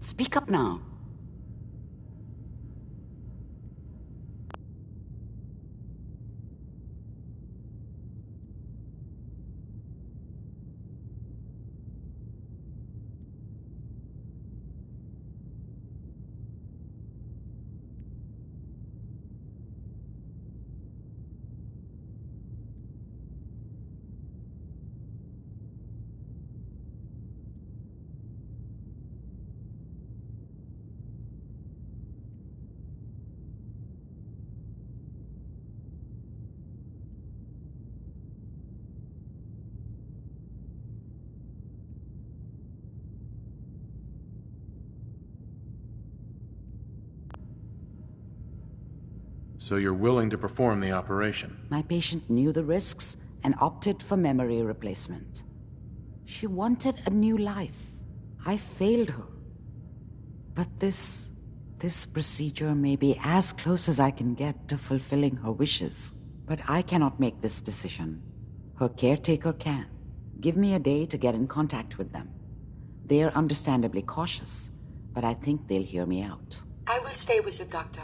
Speak up now. So you're willing to perform the operation? My patient knew the risks and opted for memory replacement. She wanted a new life. I failed her. But this procedure may be as close as I can get to fulfilling her wishes. But I cannot make this decision. Her caretaker can. Give me a day to get in contact with them. They are understandably cautious, but I think they'll hear me out. I will stay with the doctor.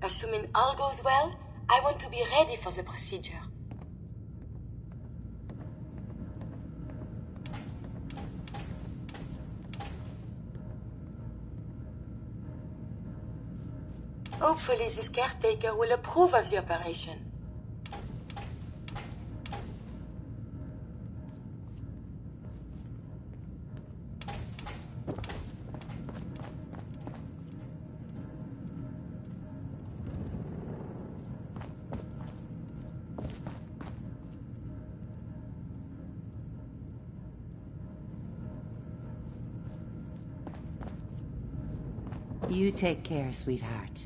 Assuming all goes well, I want to be ready for the procedure. Hopefully this caretaker will approve of the operation. You take care, sweetheart.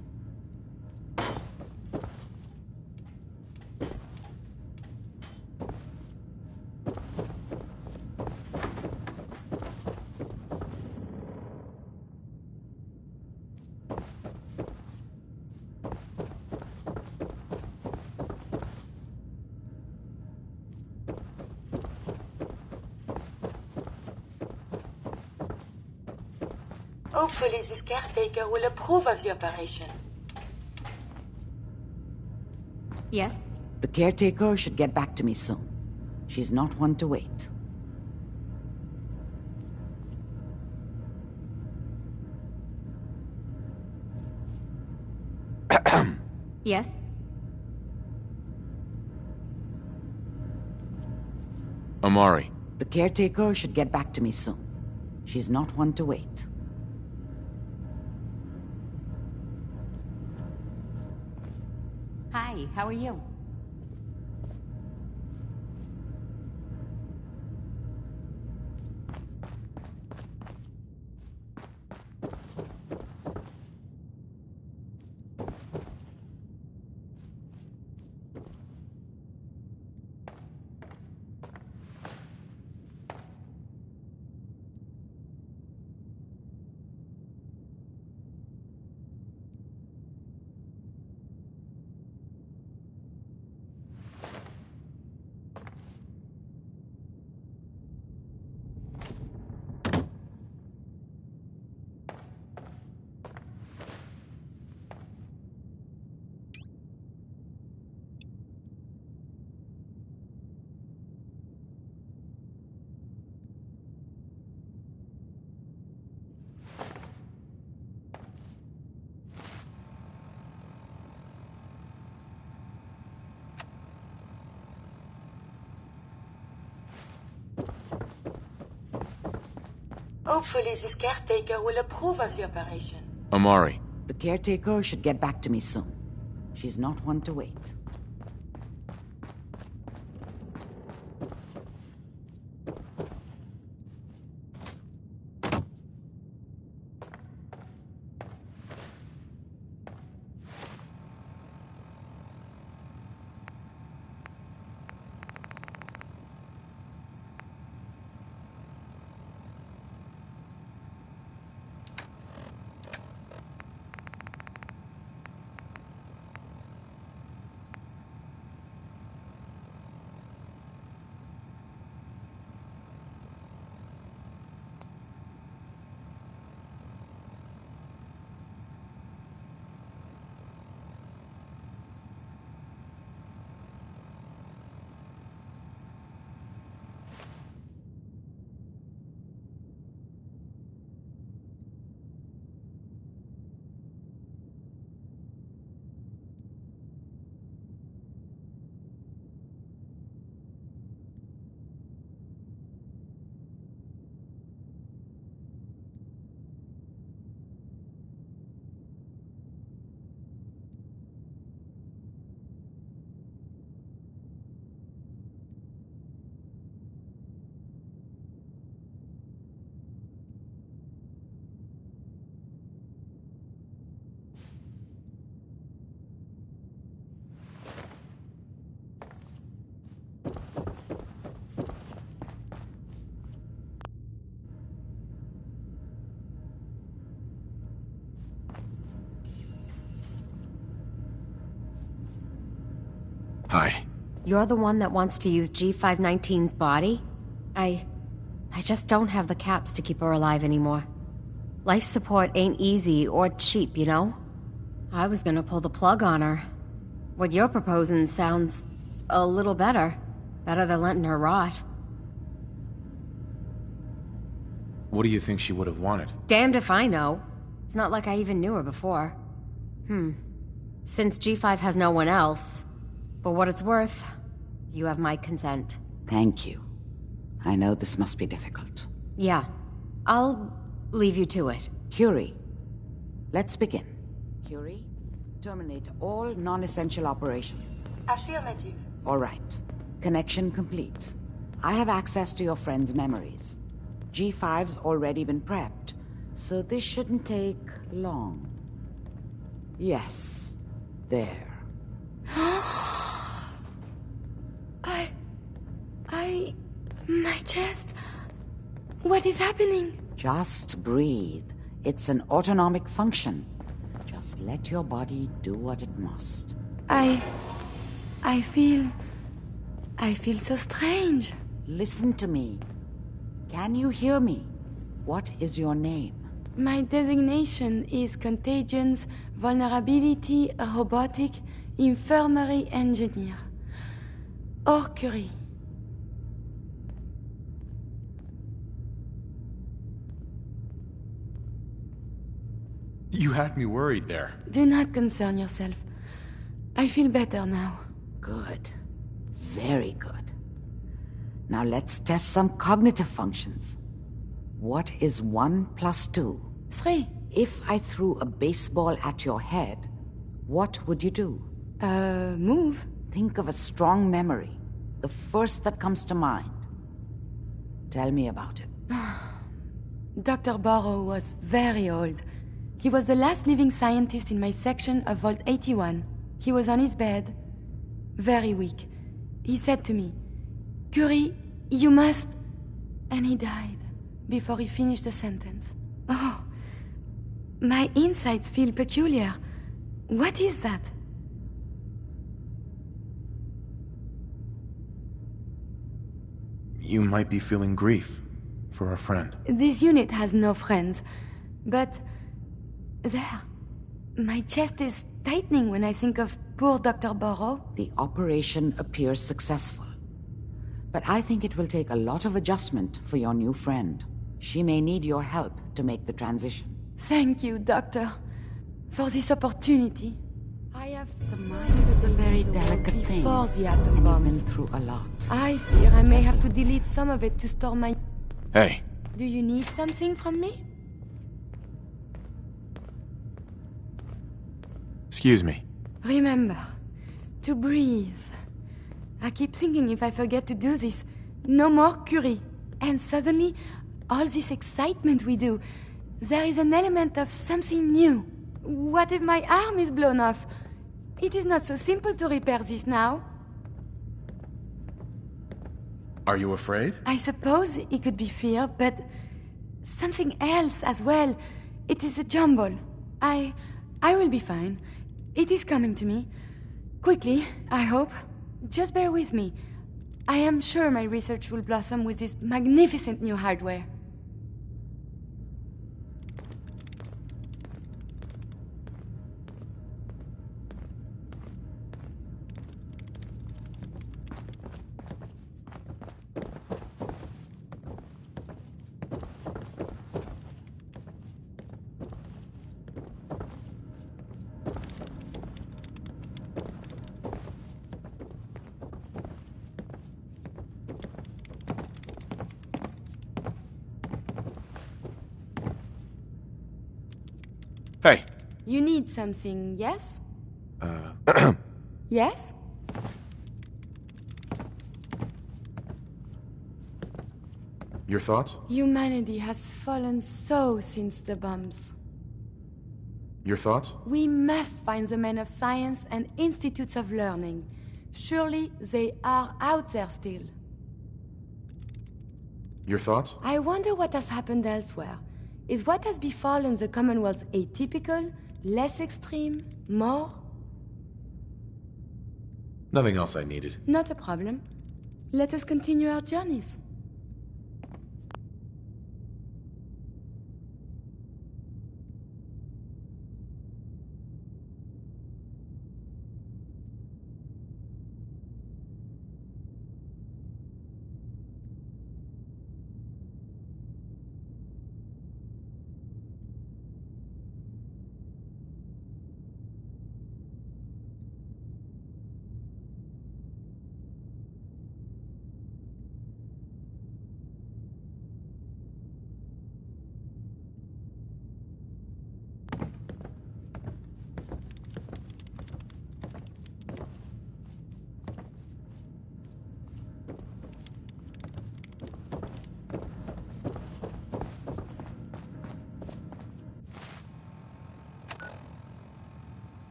Hopefully this caretaker will approve of the operation. Yes? The caretaker should get back to me soon. She's not one to wait. Yes? Amari. The caretaker should get back to me soon. She's not one to wait. Hi, how are you? Hopefully this caretaker will approve of the operation. Amari. The caretaker should get back to me soon. She's not one to wait. Hi. You're the one that wants to use G519's body? I just don't have the caps to keep her alive anymore. Life support ain't easy or cheap, you know? I was gonna pull the plug on her. What you're proposing sounds a little better. Better than letting her rot. What do you think she would have wanted? Damned if I know. It's not like I even knew her before. Since G5 has no one else, for what it's worth, you have my consent. Thank you. I know this must be difficult. Yeah. I'll leave you to it. Curie, let's begin. Curie, terminate all non-essential operations. Affirmative. All right. Connection complete. I have access to your friend's memories. G5's already been prepped, so this shouldn't take long. Yes. There. My chest. What is happening? Just breathe. It's an autonomic function. Just let your body do what it must. I feel so strange. Listen to me. Can you hear me? What is your name? My designation is Contagions, Vulnerability, Robotic, Infirmary Engineer. Or Curie. You had me worried there. Do not concern yourself. I feel better now. Good. Very good. Now let's test some cognitive functions. What is 1 + 2? 3. If I threw a baseball at your head, what would you do? Move. Think of a strong memory. The first that comes to mind. Tell me about it. Dr. Barrow was very old. He was the last living scientist in my section of Vault 81. He was on his bed, very weak. He said to me, "Curie, you must..." And he died before he finished the sentence. Oh, my insides feel peculiar. What is that? You might be feeling grief for a friend. This unit has no friends, but... there. My chest is tightening when I think of poor Dr. Barrow. The operation appears successful. But I think it will take a lot of adjustment for your new friend. She may need your help to make the transition. Thank you, Doctor, for this opportunity. I have The mind is a very delicate thing, before the and atom you've bombs. been through a lot. I fear I may have to delete some of it to store my... Hey, Do you need something from me? excuse me. Remember, to breathe. I keep thinking if I forget to do this, no more Curie. And suddenly, all this excitement we do, there is an element of something new. What if my arm is blown off? It is not so simple to repair this now. Are you afraid? I suppose it could be fear, but something else as well. It is a jumble. I will be fine. It is coming to me. Quickly, I hope. Just bear with me. I am sure my research will blossom with this magnificent new hardware. Hey. You need something, yes? Yes? Your thoughts? Humanity has fallen so since the bombs. Your thoughts? We must find the men of science and institutes of learning. Surely they are out there still. Your thoughts? I wonder what has happened elsewhere. Is what has befallen the Commonwealth atypical, less extreme, more? Nothing else I needed. Not a problem. Let us continue our journeys.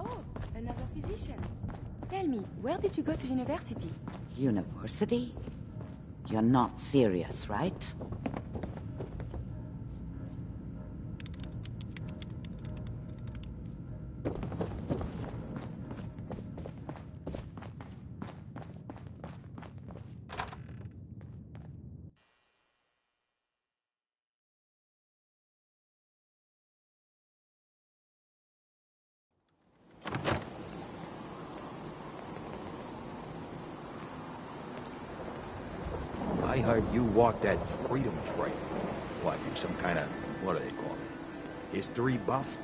Oh, another physician. Tell me, where did you go to university? University? You're not serious, right? I heard you walked that freedom trail. What, you some kind of, what do they call it? History buff?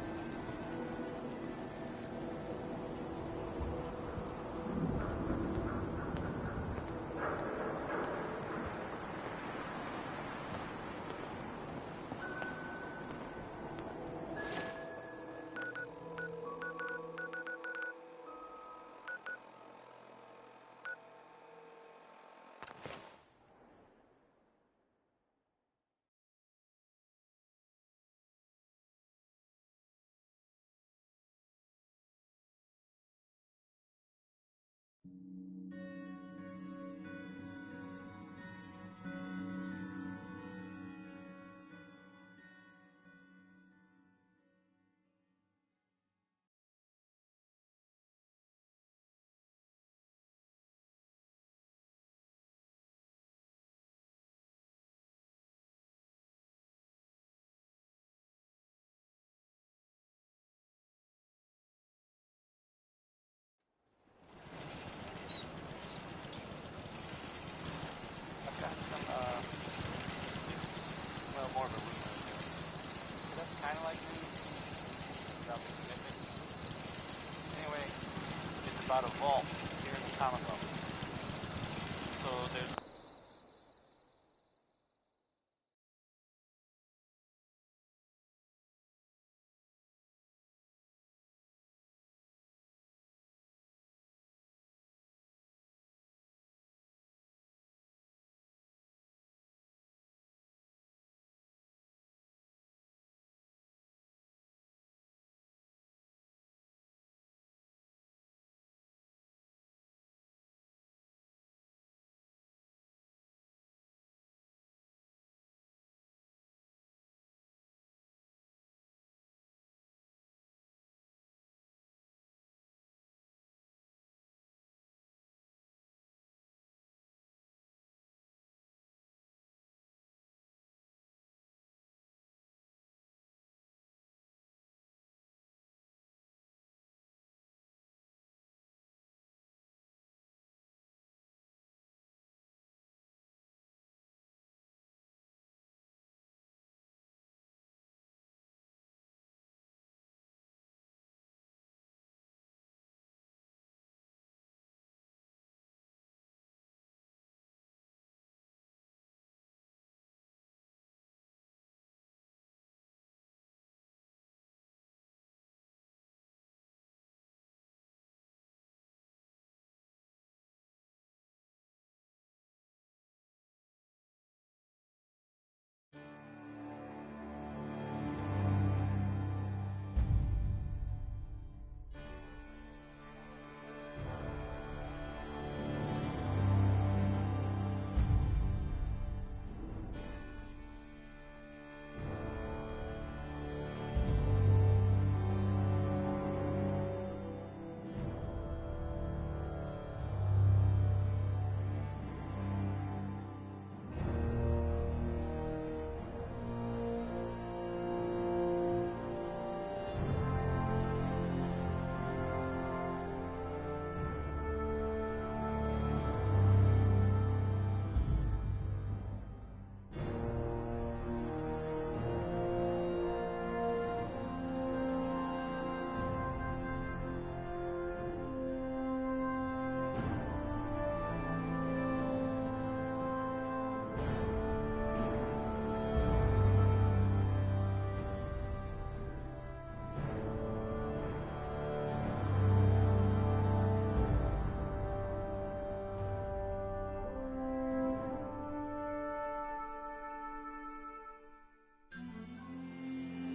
I've got some, well, more of a rumor here. So that's kind of like me, without the commitment. Anyway, it's about a vault here in the Commonwealth. So there's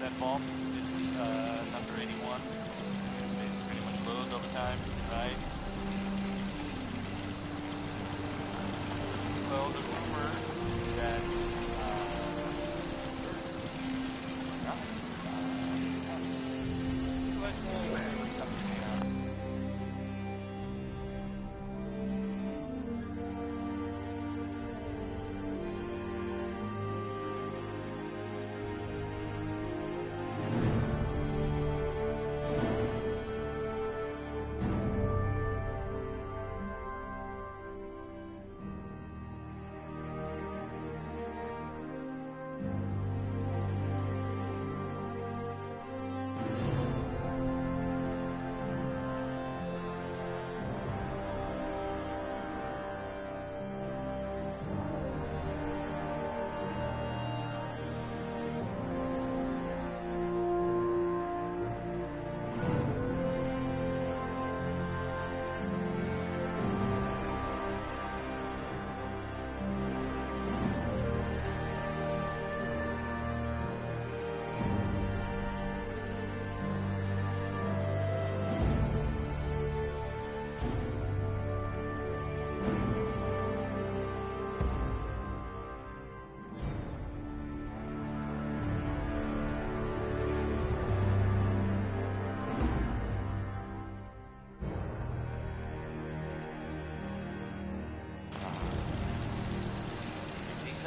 that vault is number 81. It pretty much loads all the time, right? Well, the rumor that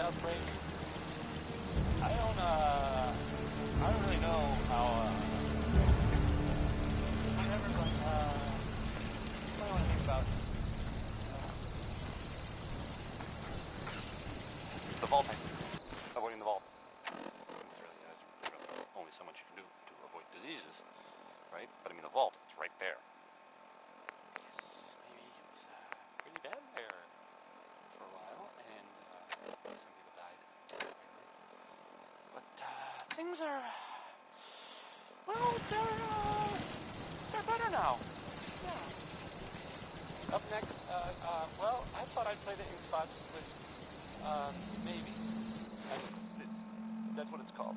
outbreak. I don't really know how, whatever, but, what do I want to think about? The vaulting. Avoiding the vault. There's really only so much you can do to avoid diseases, right? But I mean, the vault, it's right there. Yes, maybe it was pretty bad there for a while, and some people died. But things are, well, they're better now. Yeah. Up next, well, I thought I'd play the ink spots with maybe. That's what it's called.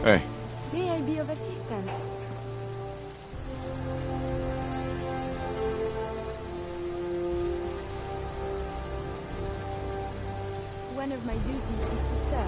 Hey. May I be of assistance? One of my duties is to serve.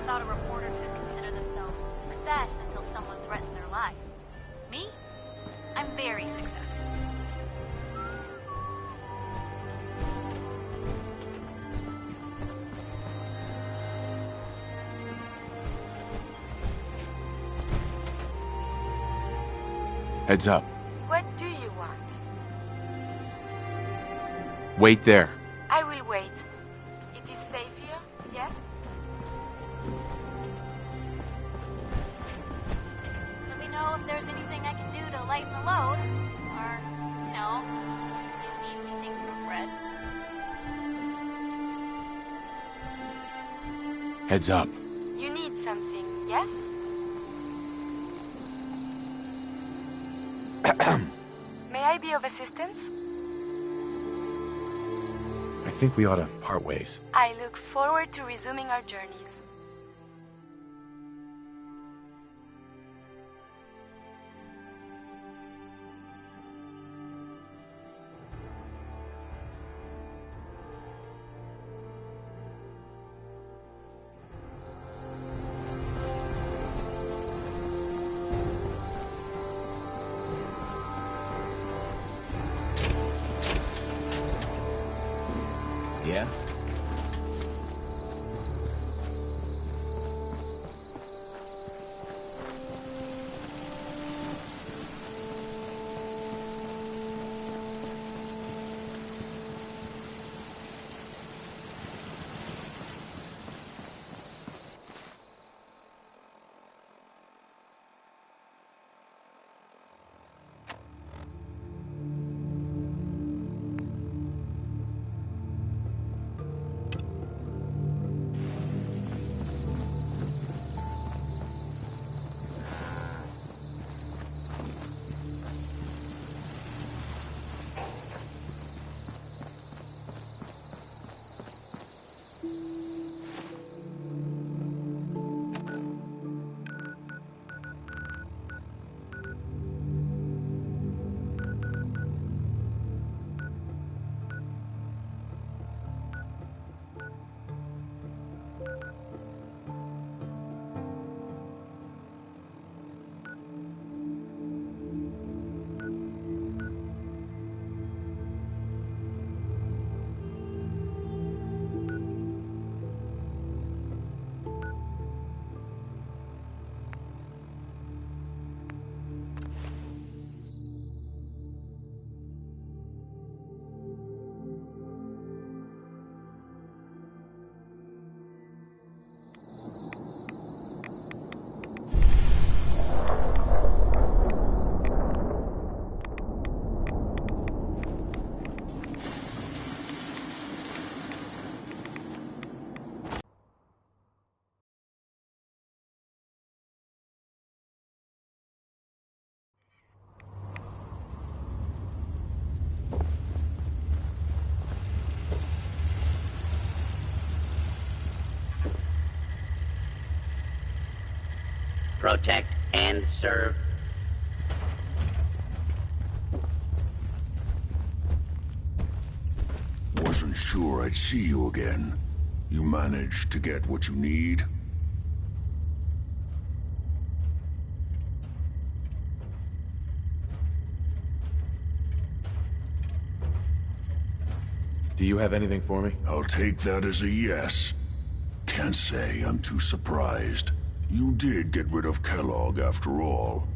Thought a reporter could consider themselves a success until someone threatened their life. Me? I'm very successful. Heads up. What do you want? Wait there. I will wait. It is safe here, yes? Let me know if there's anything I can do to lighten the load. Or, you know, if you need anything from Fred. Heads up. You need something, yes? May I be of assistance? I think we ought to part ways. I look forward to resuming our journeys. Yeah? Protect and serve. Wasn't sure I'd see you again. You managed to get what you need? Do you have anything for me? I'll take that as a yes. Can't say I'm too surprised. You did get rid of Kellogg after all.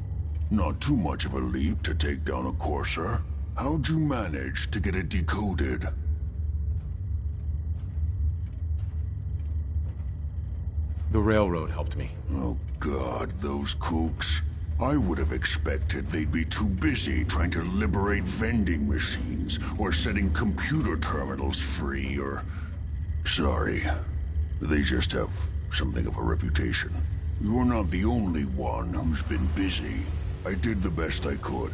Not too much of a leap to take down a courser. How'd you manage to get it decoded? The railroad helped me. Oh God, those kooks. I would have expected they'd be too busy trying to liberate vending machines or setting computer terminals free or... Sorry. They just have something of a reputation. You're not the only one who's been busy. I did the best I could.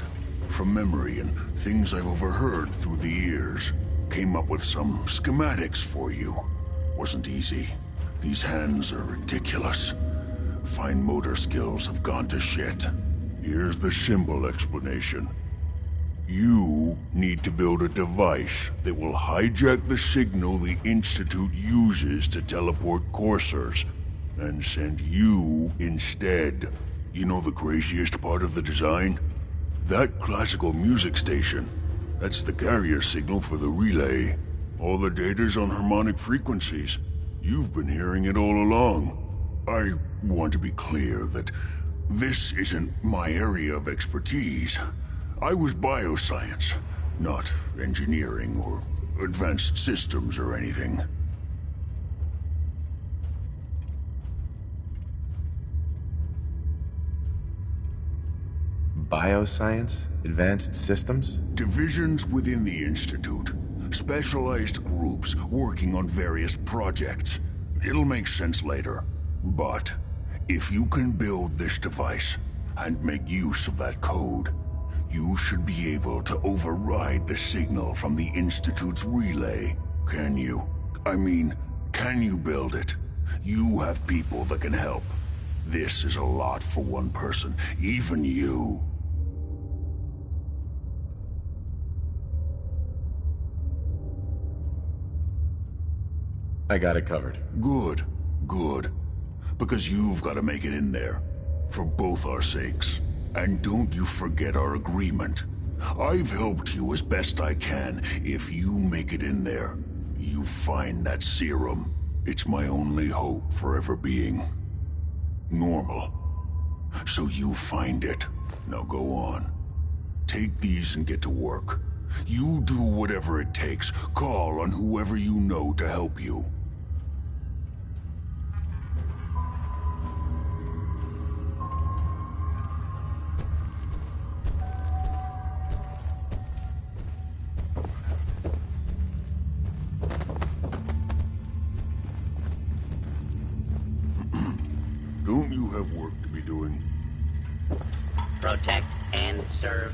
From memory and things I've overheard through the years. Came up with some schematics for you. Wasn't easy. These hands are ridiculous. Fine motor skills have gone to shit. Here's the simple explanation. You need to build a device that will hijack the signal the Institute uses to teleport coursers, and send you instead. You know the craziest part of the design? That classical music station. That's the carrier signal for the relay. All the data's on harmonic frequencies. You've been hearing it all along. I want to be clear that this isn't my area of expertise. I was bioscience, not engineering or advanced systems or anything. Bioscience? Advanced systems? Divisions within the Institute. Specialized groups working on various projects. It'll make sense later. But if you can build this device and make use of that code, you should be able to override the signal from the Institute's relay. Can you? I mean, can you build it? You have people that can help. This is a lot for one person, even you. I got it covered. Good, good. Because you've got to make it in there. For both our sakes. And don't you forget our agreement. I've helped you as best I can. If you make it in there, you find that serum. It's my only hope for ever being normal. So you find it. Now go on. Take these and get to work. You do whatever it takes. Call on whoever you know to help you. Don't you have work to be doing? Protect and serve.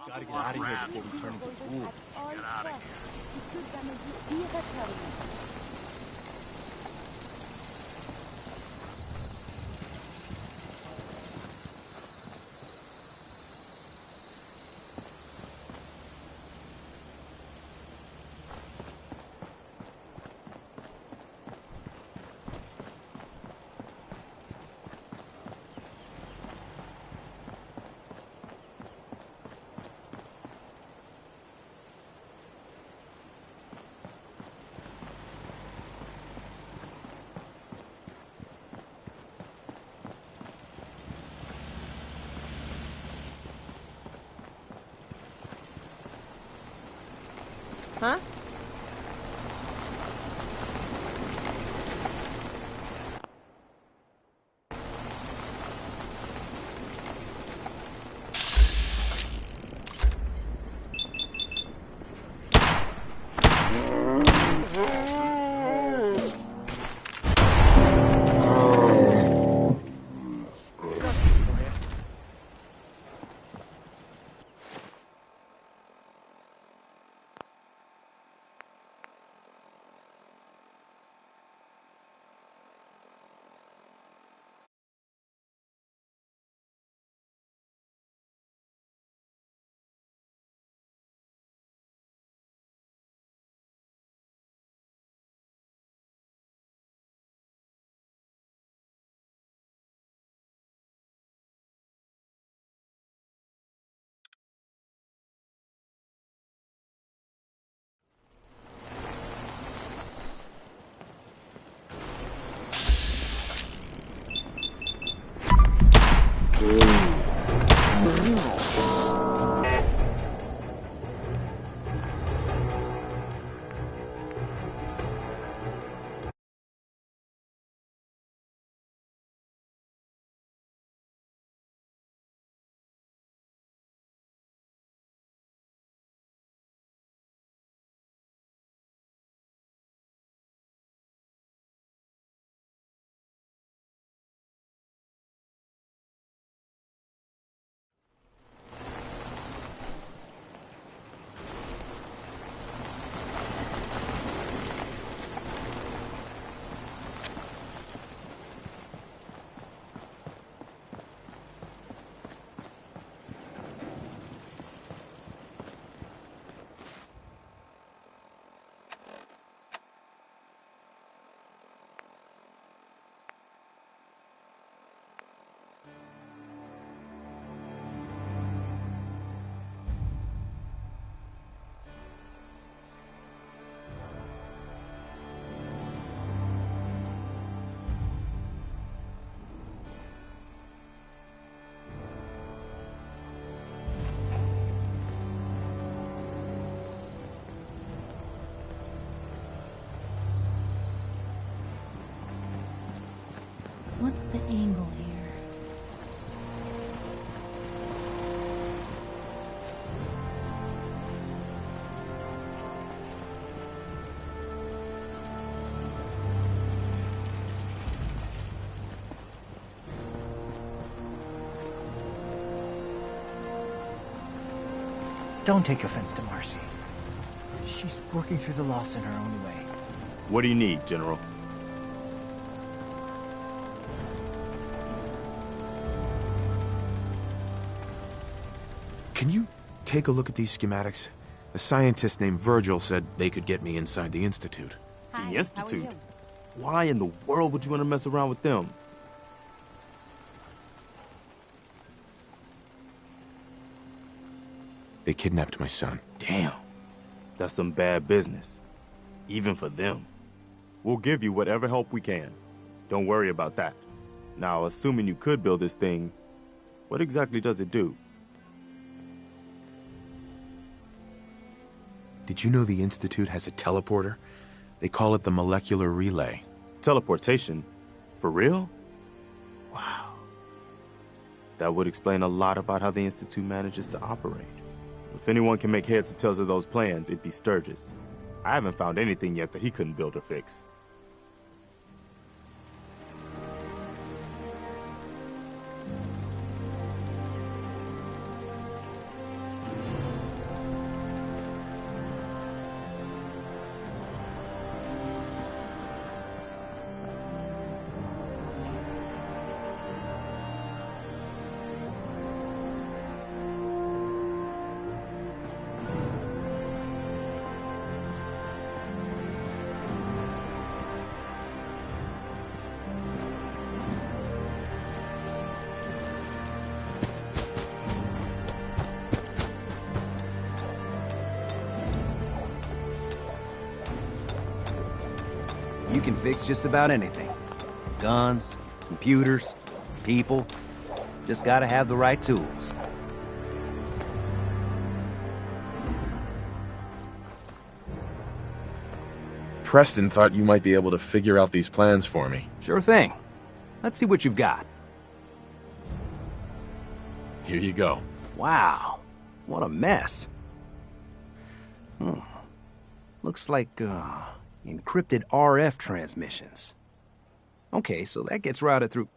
Gotta get out of here before we turn into fools. Get out of here. Huh? What's the angle here? Don't take offense to Marcy. She's working through the loss in her own way. What do you need, General? Can you take a look at these schematics? A scientist named Virgil said they could get me inside the Institute. Hi, the Institute? Why in the world would you want to mess around with them? They kidnapped my son. Damn. That's some bad business. Even for them. We'll give you whatever help we can. Don't worry about that. Now, assuming you could build this thing, what exactly does it do? Did you know the Institute has a teleporter? They call it the molecular relay. Teleportation? For real? Wow. That would explain a lot about how the Institute manages to operate. If anyone can make heads or tails of those plans, it'd be Sturgis. I haven't found anything yet that he couldn't build or fix. You can fix just about anything. Guns, computers, people. Just gotta have the right tools. Preston thought you might be able to figure out these plans for me. Sure thing. Let's see what you've got. Here you go. Wow. What a mess. Looks like, encrypted RF transmissions. Okay, so that gets routed through...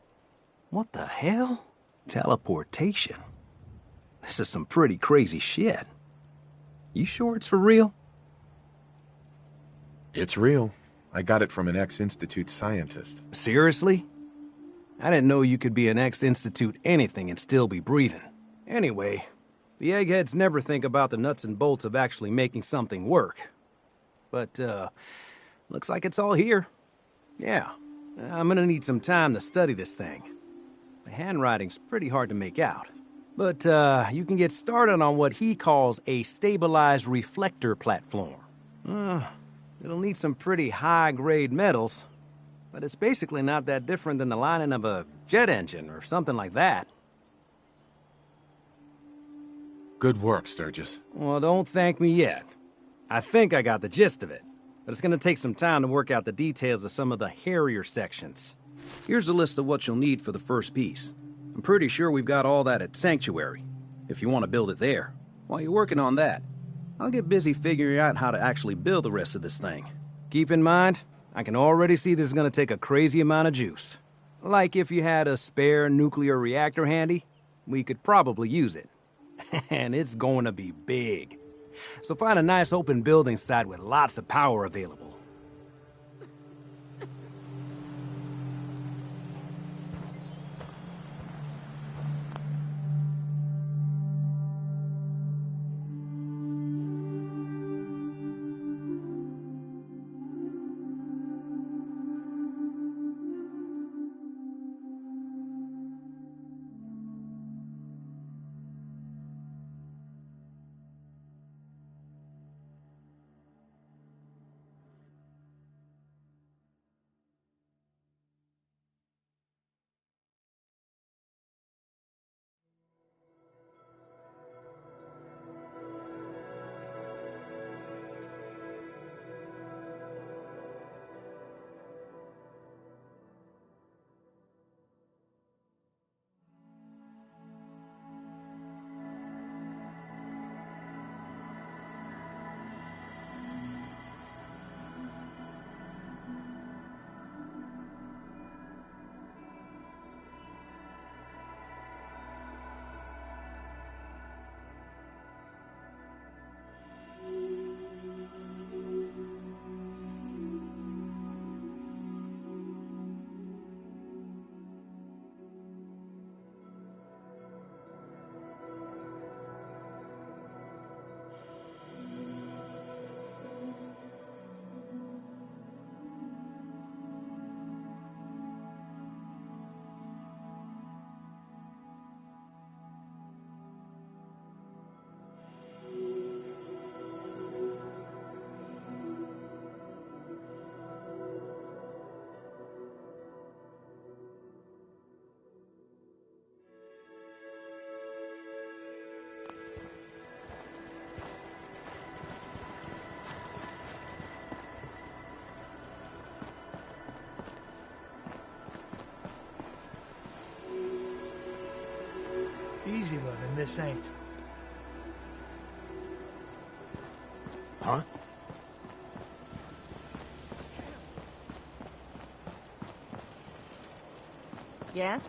What the hell? Teleportation. This is some pretty crazy shit. You sure it's for real? It's real. I got it from an ex-Institute scientist. Seriously? I didn't know you could be an ex-Institute anything and still be breathing. Anyway, the eggheads never think about the nuts and bolts of actually making something work. But, looks like it's all here. Yeah, I'm gonna need some time to study this thing. The handwriting's pretty hard to make out. But, you can get started on what he calls a stabilized reflector platform. It'll need some pretty high-grade metals, but it's basically not that different than the lining of a jet engine or something like that. Good work, Sturgis. Well, don't thank me yet. I think I got the gist of it, but it's gonna take some time to work out the details of some of the hairier sections. Here's a list of what you'll need for the first piece. I'm pretty sure we've got all that at Sanctuary, if you want to build it there. While you're working on that, I'll get busy figuring out how to actually build the rest of this thing. Keep in mind, I can already see this is gonna take a crazy amount of juice. Like if you had a spare nuclear reactor handy, we could probably use it. And it's going to be big. So find a nice open building site with lots of power available. Easy living, this ain't. Huh? Yes?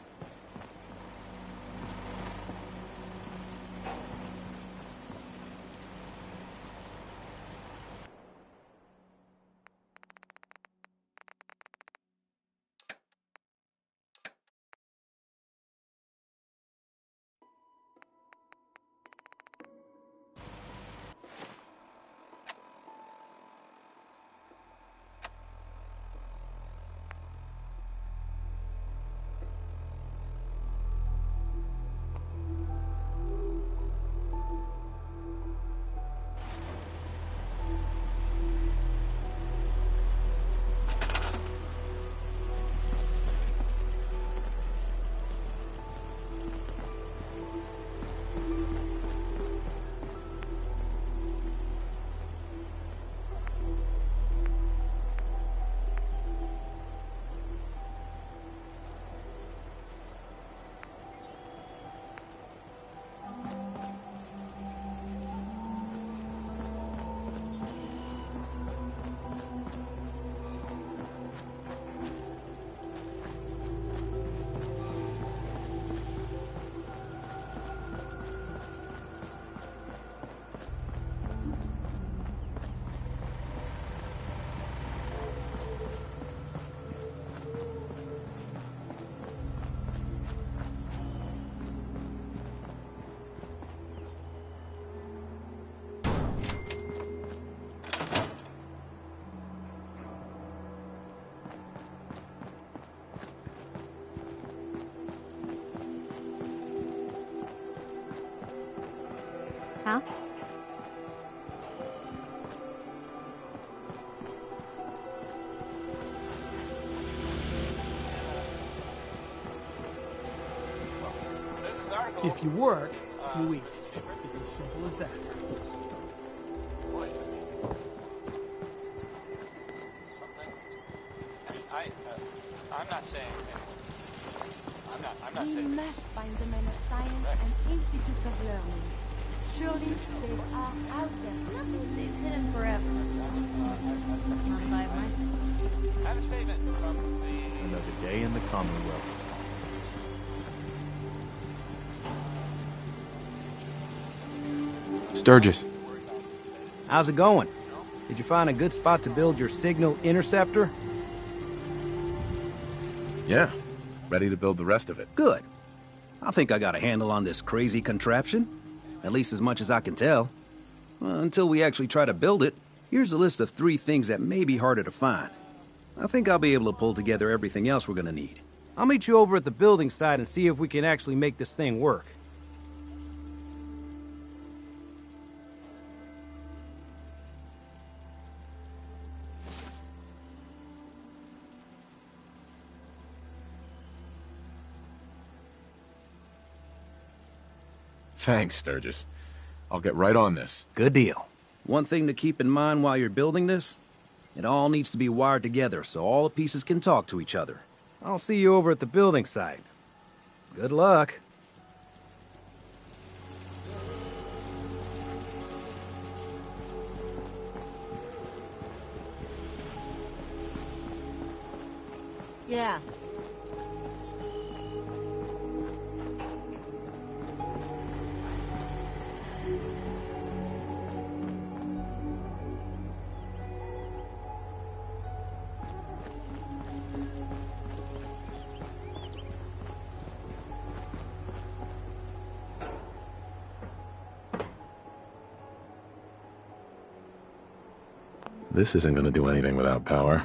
Huh? If you work, you eat. It's as simple as that. I'm not saying. I'm not We saying. must find the men of science and institutes of learning. Surely they are out there. Nothing stays hidden forever. Not by myself. I have a statement from the. Another day in the Commonwealth. Sturgis. How's it going? Did you find a good spot to build your signal interceptor? Yeah. Ready to build the rest of it. Good. I think I got a handle on this crazy contraption. At least as much as I can tell. Until we actually try to build it, here's a list of 3 things that may be harder to find. I think I'll be able to pull together everything else we're gonna need. I'll meet you over at the building site and see if we can actually make this thing work. Thanks, Sturgis. I'll get right on this. Good deal. One thing to keep in mind while you're building this, it all needs to be wired together so all the pieces can talk to each other. I'll see you over at the building site. Good luck. Yeah. This isn't gonna do anything without power.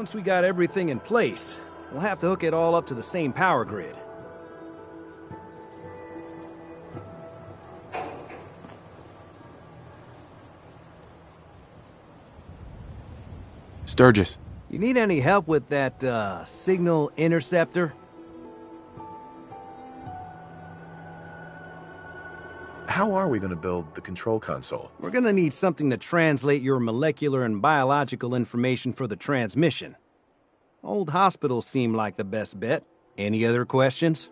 Once we got everything in place, we'll have to hook it all up to the same power grid. Sturgis. You need any help with that, signal interceptor? How are we going to build the control console? We're gonna need something to translate your molecular and biological information for the transmission. Old hospitals seem like the best bet. Any other questions?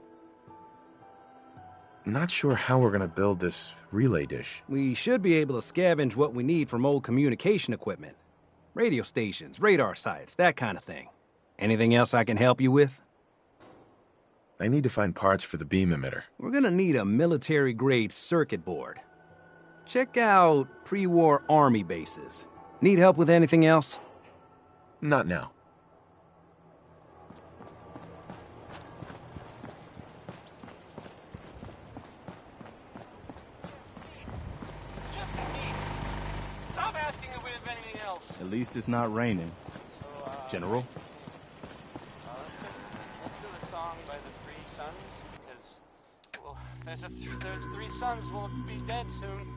Not sure how we're going to build this relay dish. We should be able to scavenge what we need from old communication equipment. Radio stations, radar sites, that kind of thing. Anything else I can help you with? I need to find parts for the beam emitter. We're gonna need a military-grade circuit board. Check out pre-war army bases. Need help with anything else? Not now. Stop asking if we have anything else. At least it's not raining. General? Let's do the song by the Three Sons, because, well, there's three sons will be dead soon.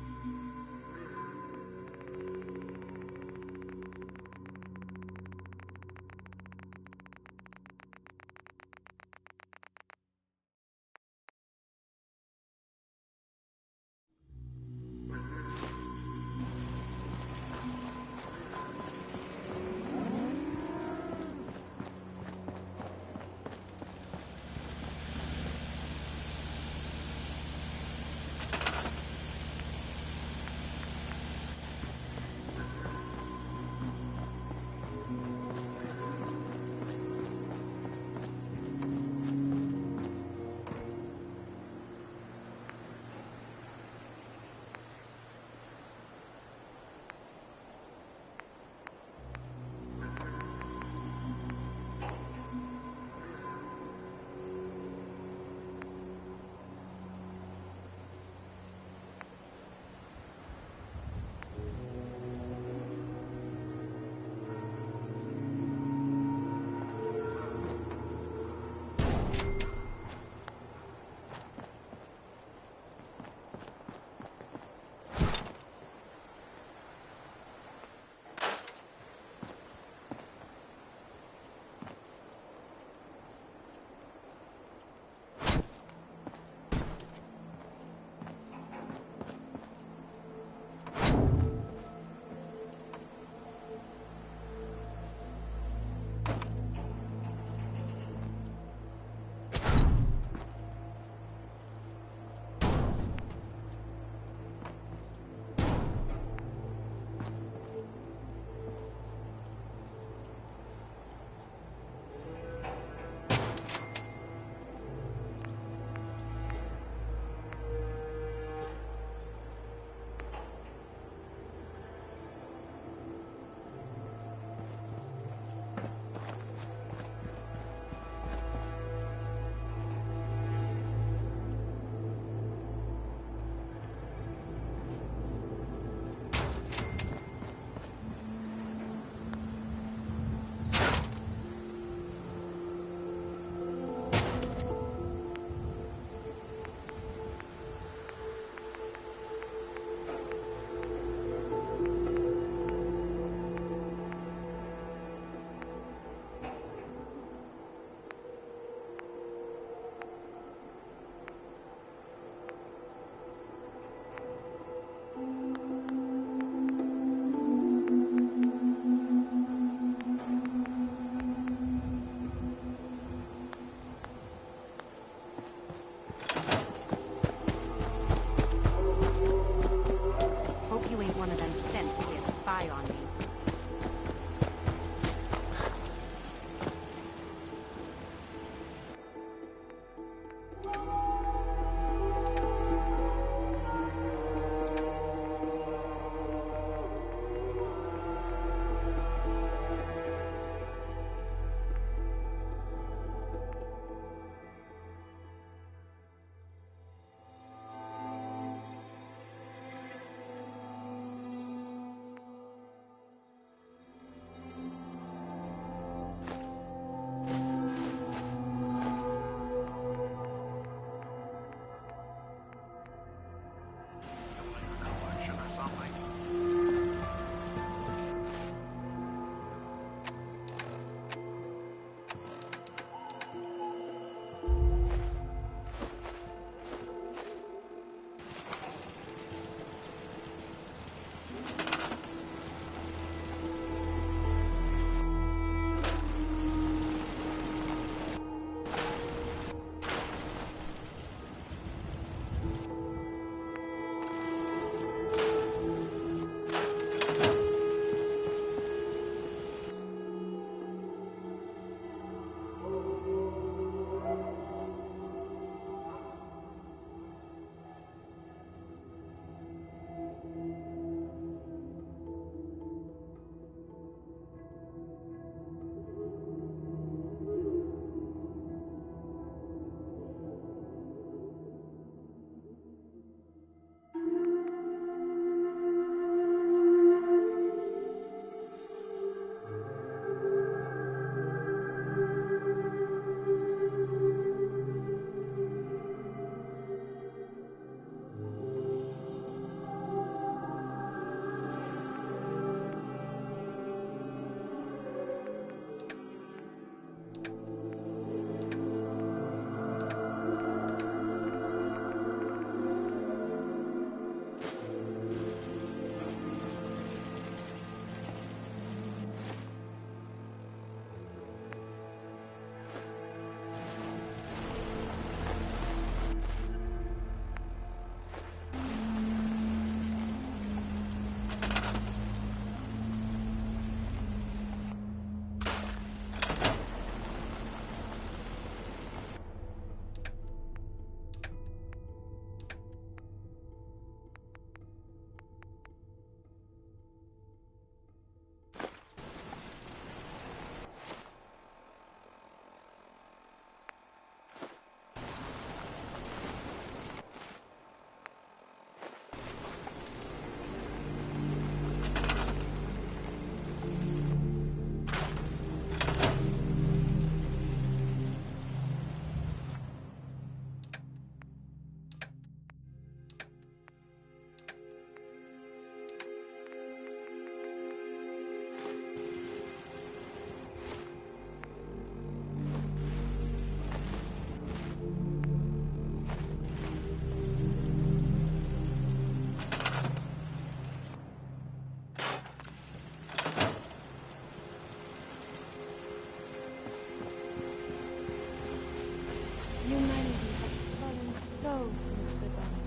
slow since the dawn.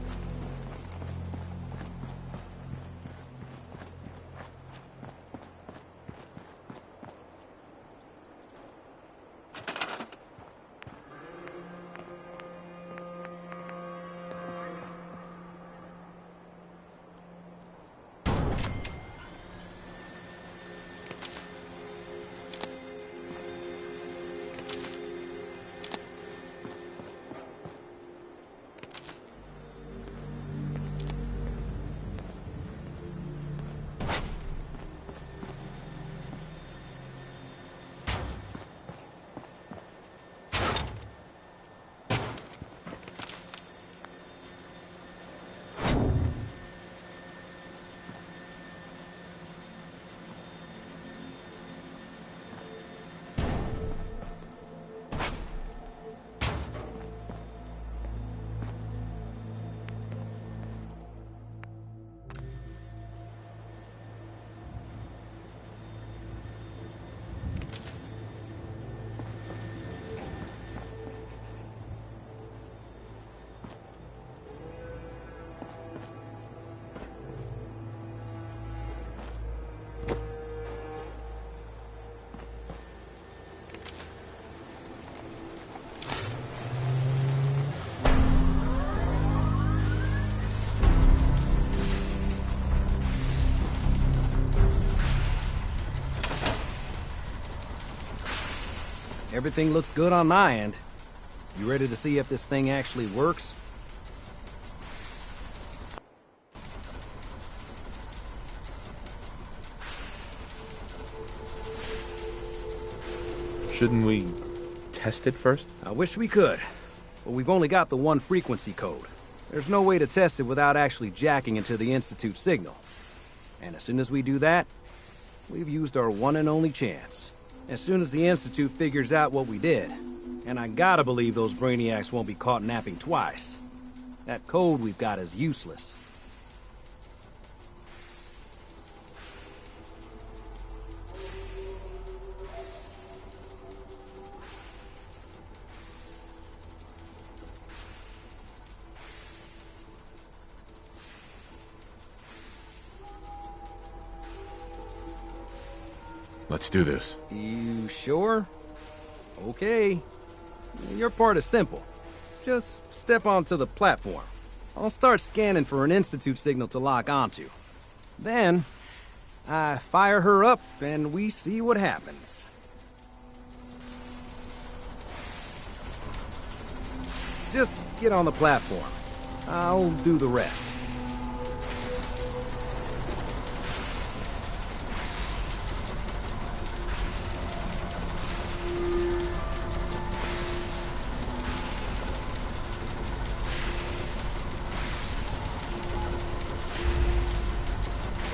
Everything looks good on my end. You ready to see if this thing actually works? Shouldn't we test it first? I wish we could, but we've only got the one frequency code. There's no way to test it without actually jacking into the Institute signal. And as soon as we do that, we've used our one and only chance. As soon as the Institute figures out what we did, and I gotta believe those brainiacs won't be caught napping twice, that code we've got is useless. Let's do this. You sure? Okay. Your part is simple. Just step onto the platform. I'll start scanning for an Institute signal to lock onto. Then, I fire her up and we see what happens. Just get on the platform. I'll do the rest.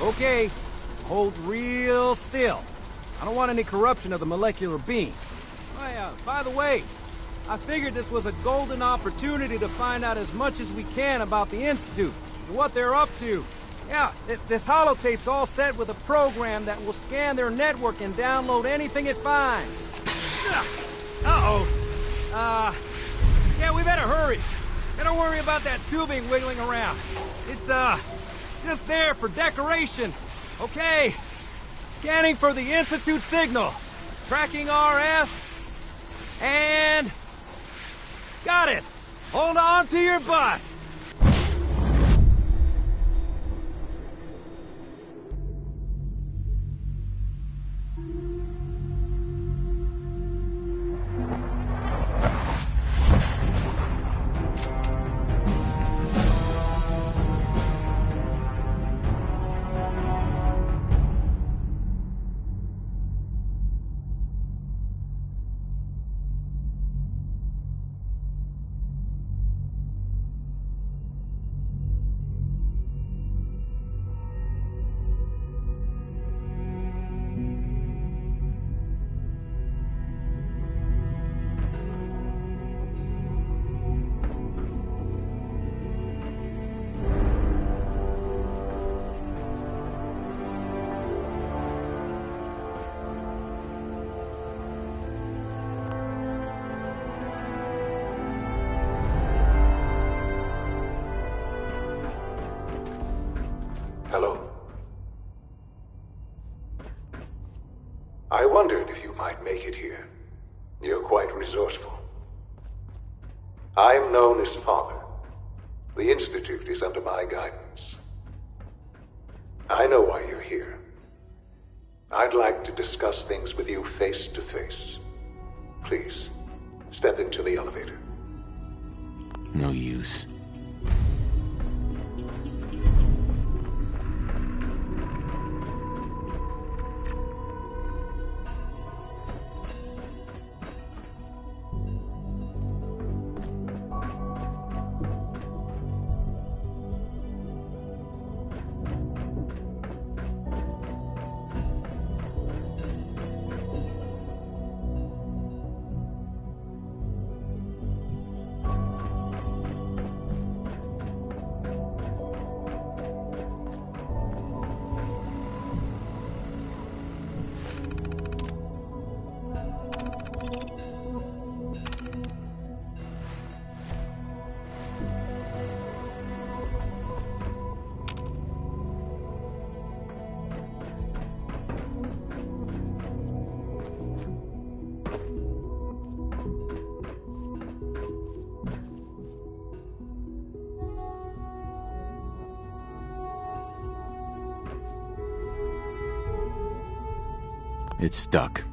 Okay, hold real still. I don't want any corruption of the molecular beam. By the way, I figured this was a golden opportunity to find out as much as we can about the Institute, and what they're up to. Yeah, this holotape's all set with a program that will scan their network and download anything it finds. Uh-oh. Yeah, we better hurry. Don't worry about that tubing wiggling around. It's, just there for decoration. Okay. Scanning for the Institute signal. Tracking RF. And... got it. Hold on to your butt. wondered if you might make it here. You're quite resourceful. I am known as Father. The Institute is under my guidance. I know why you're here. I'd like to discuss things with you face to face. Please, step into the elevator. No use. It's stuck.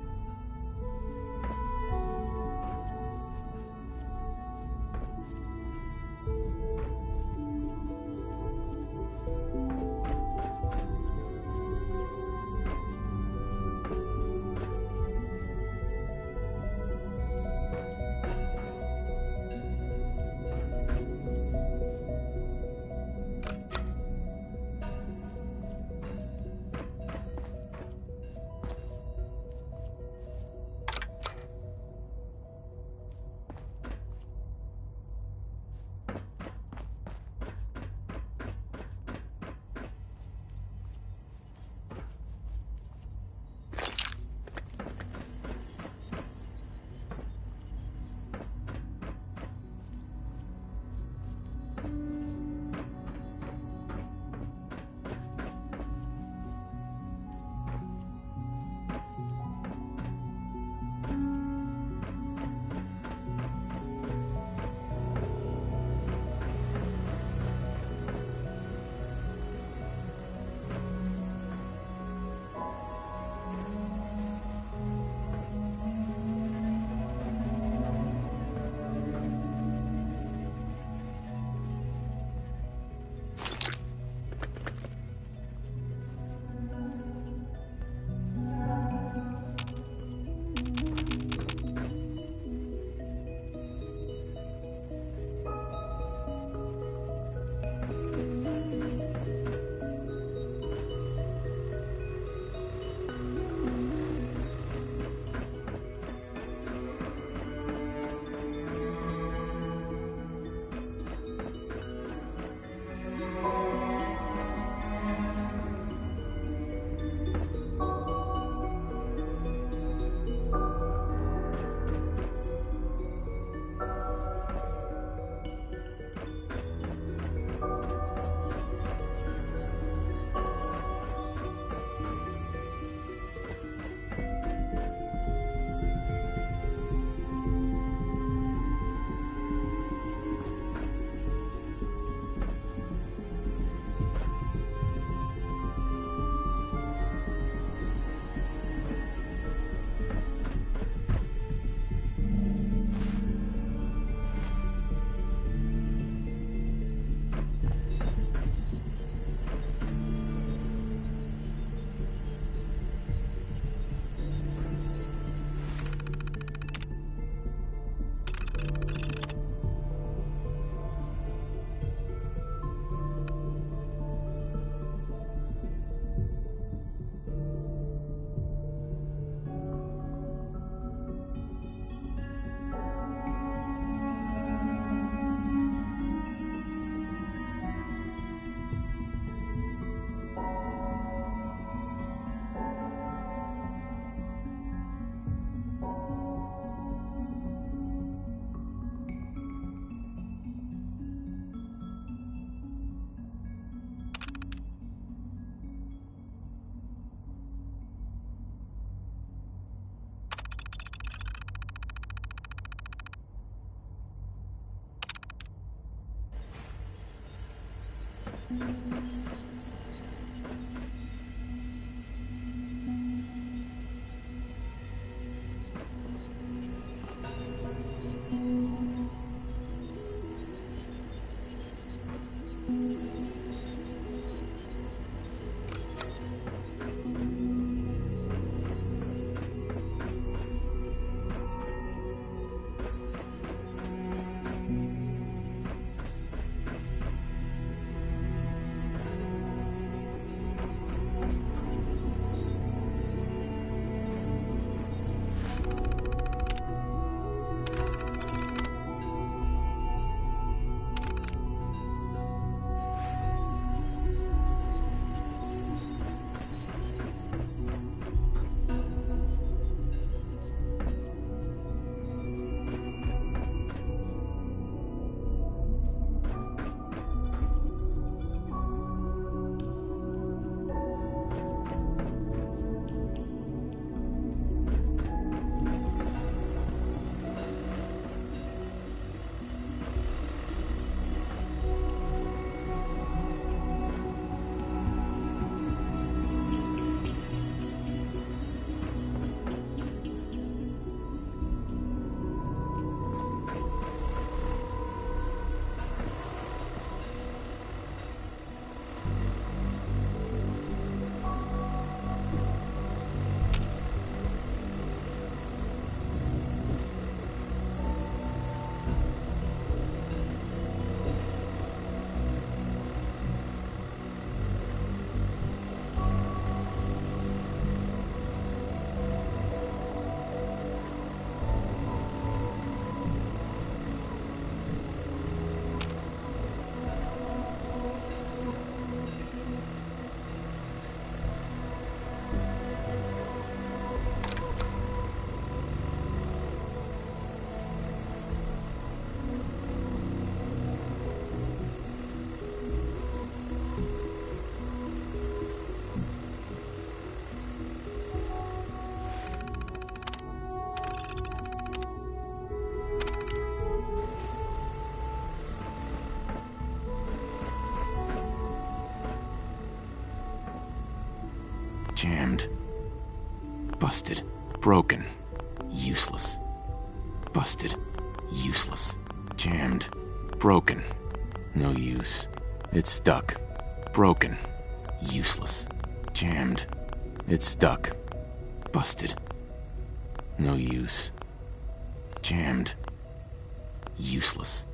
Jammed. Busted. Broken. Useless. Busted. Useless. Jammed. Broken. No use. It's stuck. Broken. Useless. Jammed. It's stuck. Busted. No use. Jammed. Useless.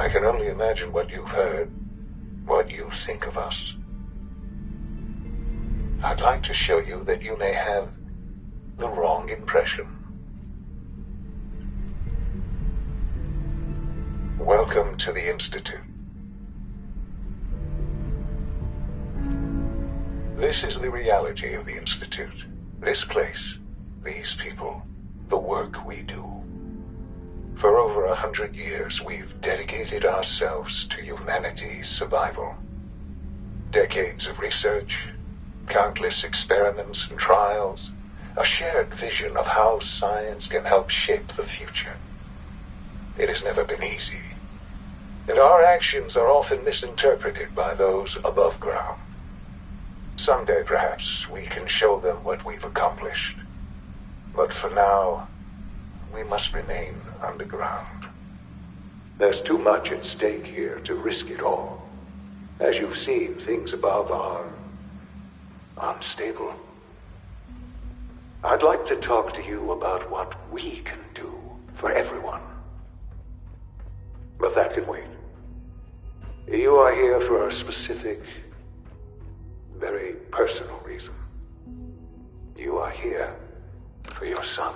I can only imagine what you've heard, what you think of us. I'd like to show you that you may have the wrong impression. Welcome to the Institute. This is the reality of the Institute. This place, these people, the work we do. For over 100 years, we've dedicated ourselves to humanity's survival. Decades of research, countless experiments and trials, a shared vision of how science can help shape the future. It has never been easy, and our actions are often misinterpreted by those above ground. Someday, perhaps, we can show them what we've accomplished. But for now, we must remain underground. There's too much at stake here to risk it all. As you've seen, things above are unstable. I'd like to talk to you about what we can do for everyone. But that can wait. You are here for a specific, very personal reason. You are here for your son.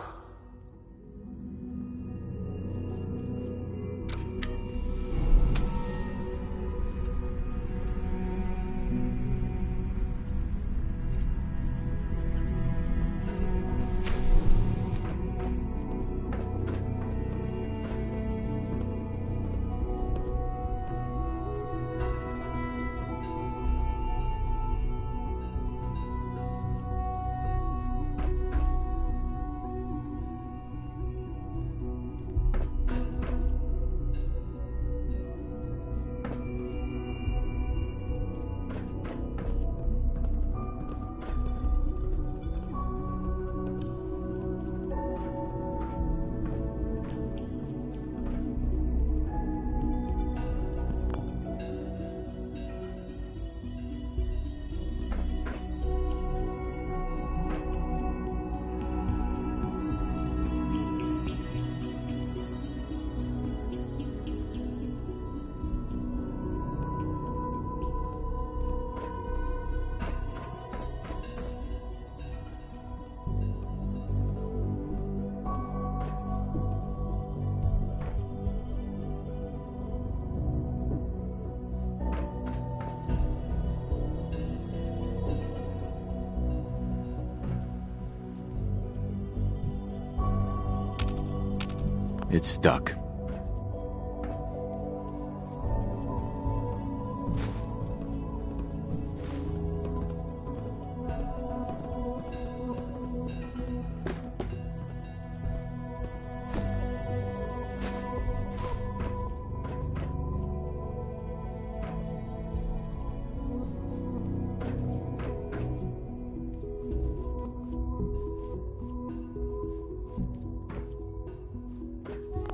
It's stuck.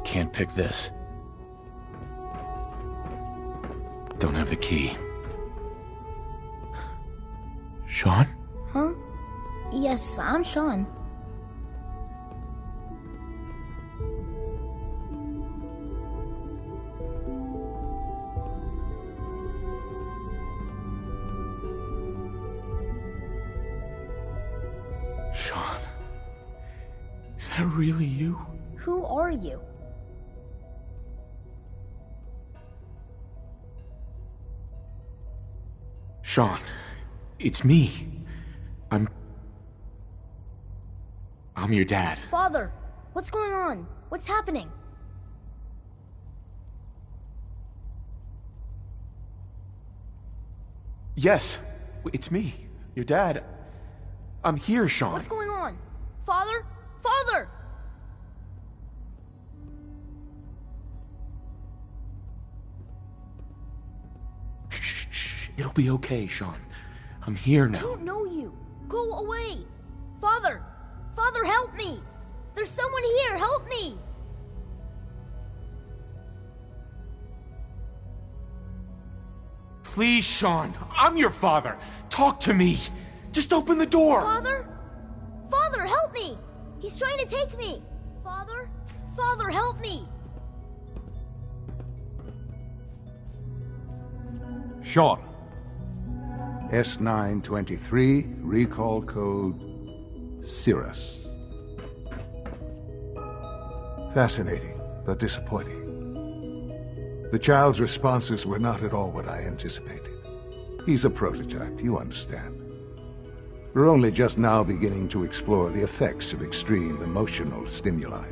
Can't pick this. Don't have the key. Sean? Huh? Yes, I'm Sean. Sean? Is that really you? Who are you? Sean, it's me. I'm your dad. Father, what's going on? What's happening? Yes, it's me, your dad. I'm here, Sean. What's going on? Father? Father! It'll be okay, Sean. I'm here now. I don't know you. Go away. Father! Father, help me! There's someone here. Help me! Please, Sean. I'm your father. Talk to me. Just open the door. Father? Father, help me! He's trying to take me. Father? Father, help me! Sean. S923, recall code Cirrus. Fascinating, but disappointing. The child's responses were not at all what I anticipated. He's a prototype, you understand. We're only just now beginning to explore the effects of extreme emotional stimuli.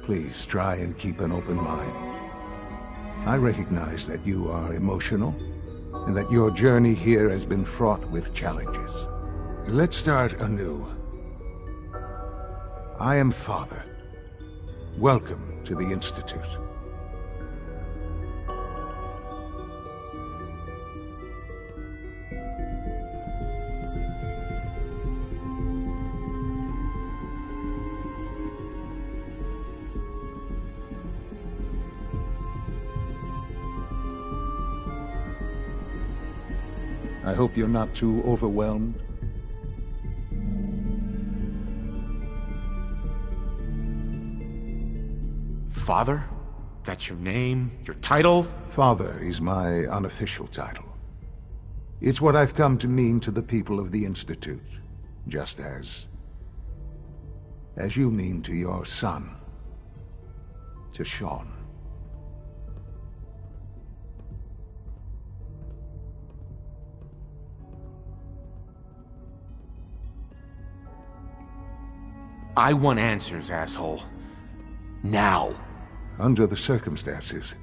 Please try and keep an open mind. I recognize that you are emotional, and that your journey here has been fraught with challenges. Let's start anew. I am Father. Welcome to the Institute. I hope you're not too overwhelmed. Father? That's your name? Your title? Father is my unofficial title. It's what I've come to mean to the people of the Institute, just as you mean to your son, to Sean. I want answers, asshole. Now. Under the circumstances,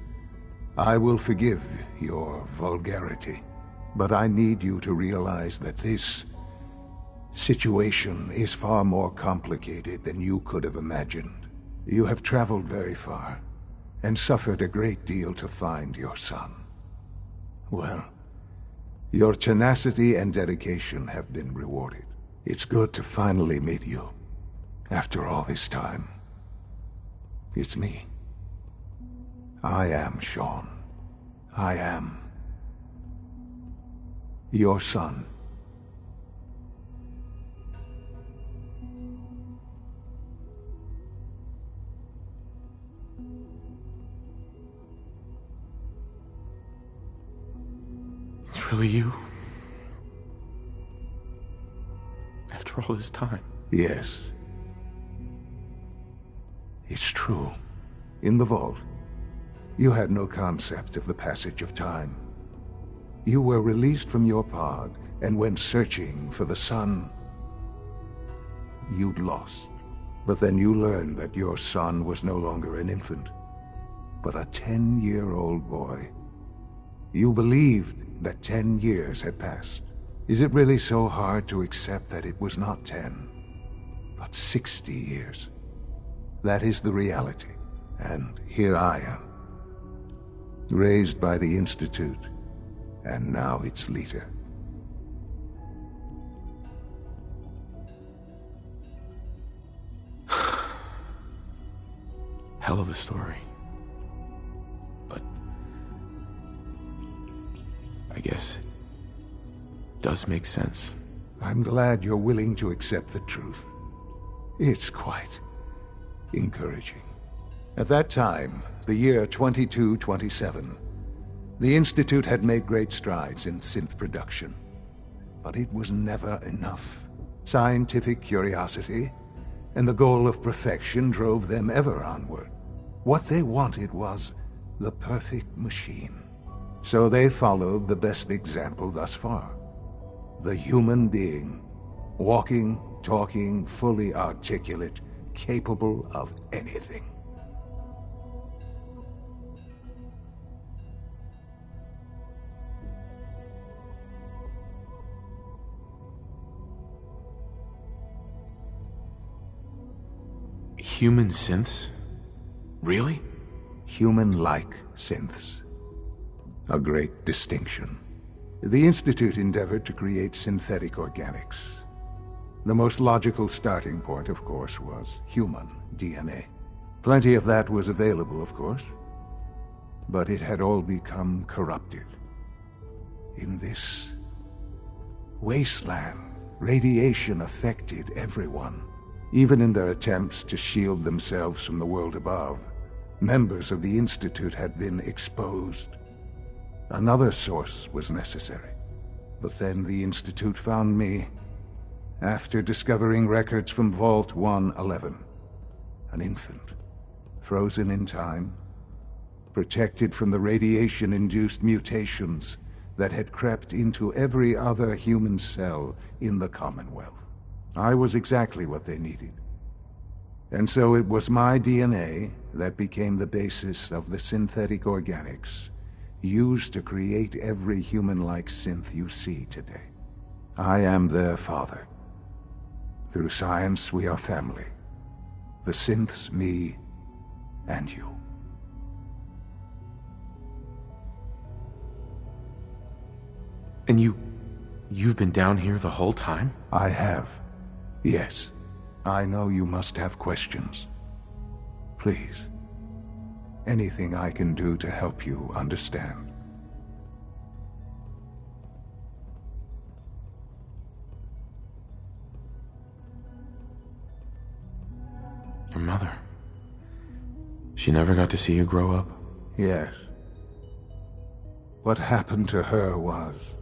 I will forgive your vulgarity. But I need you to realize that this situation is far more complicated than you could have imagined. You have traveled very far, and suffered a great deal to find your son. Well, your tenacity and dedication have been rewarded. It's good to finally meet you. After all this time, it's me. I am Sean. I am your son. It's really you? After all this time? Yes. It's true. In the vault, you had no concept of the passage of time. You were released from your pod and went searching for the son you'd lost. But then you learned that your son was no longer an infant, but a 10-year-old boy. You believed that 10 years had passed. Is it really so hard to accept that it was not 10, but 60 years? That is the reality, and here I am, raised by the Institute, and now its leader. Hell of a story. But I guess it does make sense. I'm glad you're willing to accept the truth. It's quite encouraging. At that time, the year 2227, the Institute had made great strides in synth production. But it was never enough. Scientific curiosity and the goal of perfection drove them ever onward. What they wanted was the perfect machine. So they followed the best example thus far. The human being, walking, talking, fully articulate, capable of anything. Human synths? Really? Human-like synths. A great distinction. The Institute endeavored to create synthetic organics. The most logical starting point, of course, was human DNA. Plenty of that was available, of course, but it had all become corrupted. In this wasteland, radiation affected everyone. Even in their attempts to shield themselves from the world above, members of the Institute had been exposed. Another source was necessary. But then the Institute found me after discovering records from Vault 111. An infant, frozen in time, protected from the radiation-induced mutations that had crept into every other human cell in the Commonwealth. I was exactly what they needed. And so it was my DNA that became the basis of the synthetic organics used to create every human-like synth you see today. I am their father. Through science, we are family. The synths, me, and you. And you've been down here the whole time? I have. Yes. I know you must have questions. Please. Anything I can do to help you understand. Your mother. She never got to see you grow up? Yes. What happened to her was...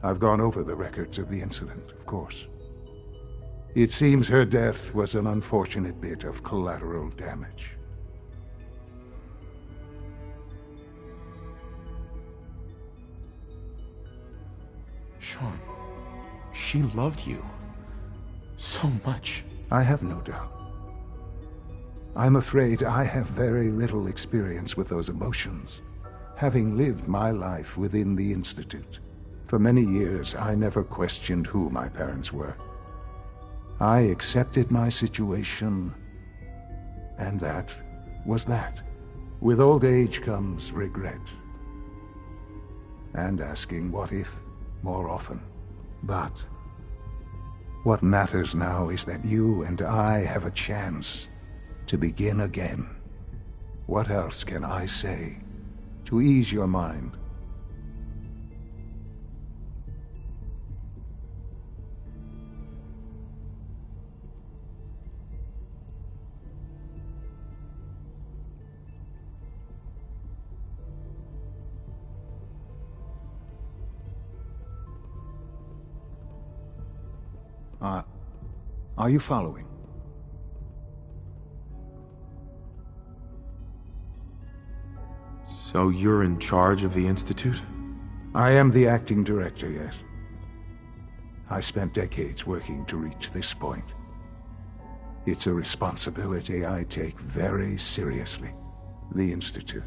I've gone over the records of the incident, of course. It seems her death was an unfortunate bit of collateral damage. Sean, she loved you so much. I have no doubt. I'm afraid I have very little experience with those emotions, having lived my life within the Institute. For many years, I never questioned who my parents were. I accepted my situation, and that was that. With old age comes regret, and asking what if more often. But what matters now is that you and I have a chance to begin again. What else can I say to ease your mind? Are you following? So you're in charge of the Institute? I am the acting director, yes. I spent decades working to reach this point. It's a responsibility I take very seriously. The Institute.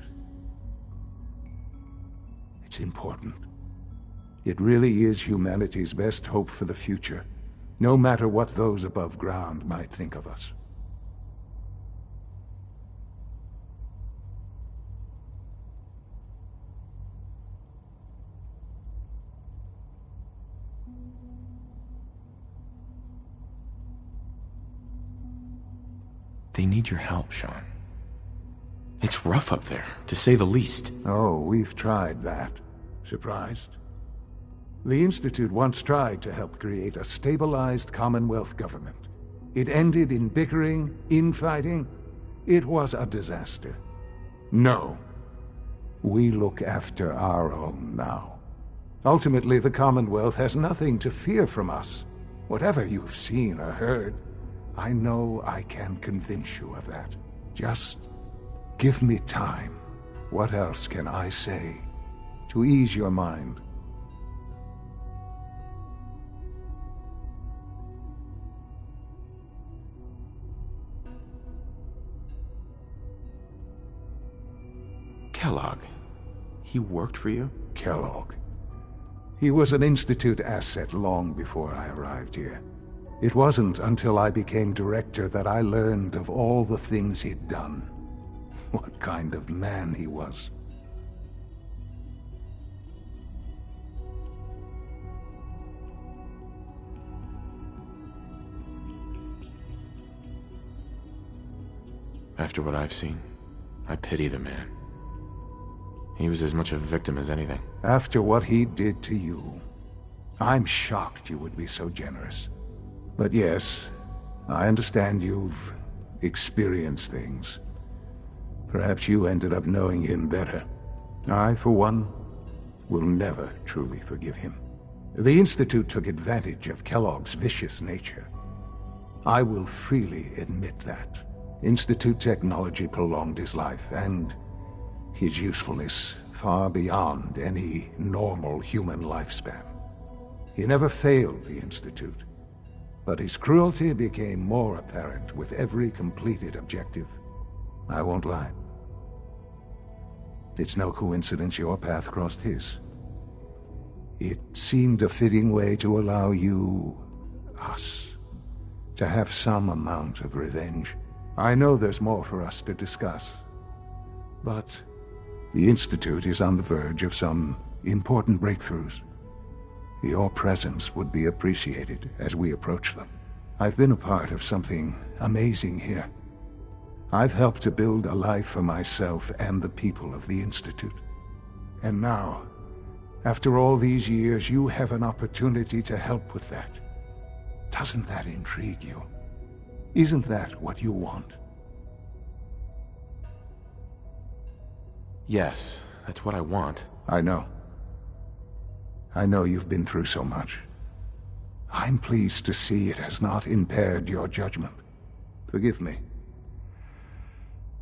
It's important. It really is humanity's best hope for the future, no matter what those above ground might think of us. They need your help, Sean. It's rough up there, to say the least. Oh, we've tried that. Surprised? The Institute once tried to help create a stabilized Commonwealth government. It ended in bickering, infighting. It was a disaster. No. We look after our own now. Ultimately, the Commonwealth has nothing to fear from us. Whatever you've seen or heard, I know I can convince you of that. Just give me time. What else can I say to ease your mind? Kellogg. He worked for you? Kellogg. He was an Institute asset long before I arrived here. It wasn't until I became director that I learned of all the things he'd done. What kind of man he was. After what I've seen, I pity the man. He was as much a victim as anything. After what he did to you, I'm shocked you would be so generous. But yes, I understand you've experienced things. Perhaps you ended up knowing him better. I, for one, will never truly forgive him. The Institute took advantage of Kellogg's vicious nature. I will freely admit that. Institute technology prolonged his life, and his usefulness far beyond any normal human lifespan. He never failed the Institute, but his cruelty became more apparent with every completed objective. I won't lie. It's no coincidence your path crossed his. It seemed a fitting way to allow you, us, to have some amount of revenge. I know there's more for us to discuss, but the Institute is on the verge of some important breakthroughs. Your presence would be appreciated as we approach them. I've been a part of something amazing here. I've helped to build a life for myself and the people of the Institute. And now, after all these years, you have an opportunity to help with that. Doesn't that intrigue you? Isn't that what you want? Yes, that's what I want. I know. I know you've been through so much. I'm pleased to see it has not impaired your judgment. Forgive me.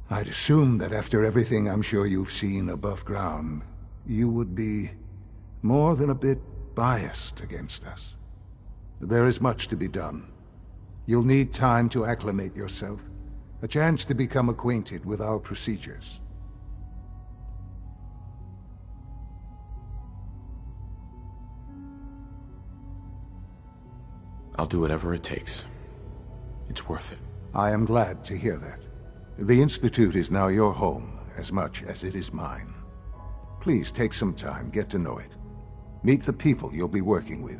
I'd assumed that after everything I'm sure you've seen above ground, you would be more than a bit biased against us. There is much to be done. You'll need time to acclimate yourself, a chance to become acquainted with our procedures. I'll do whatever it takes. It's worth it. I am glad to hear that. The Institute is now your home as much as it is mine. Please take some time, get to know it. Meet the people you'll be working with.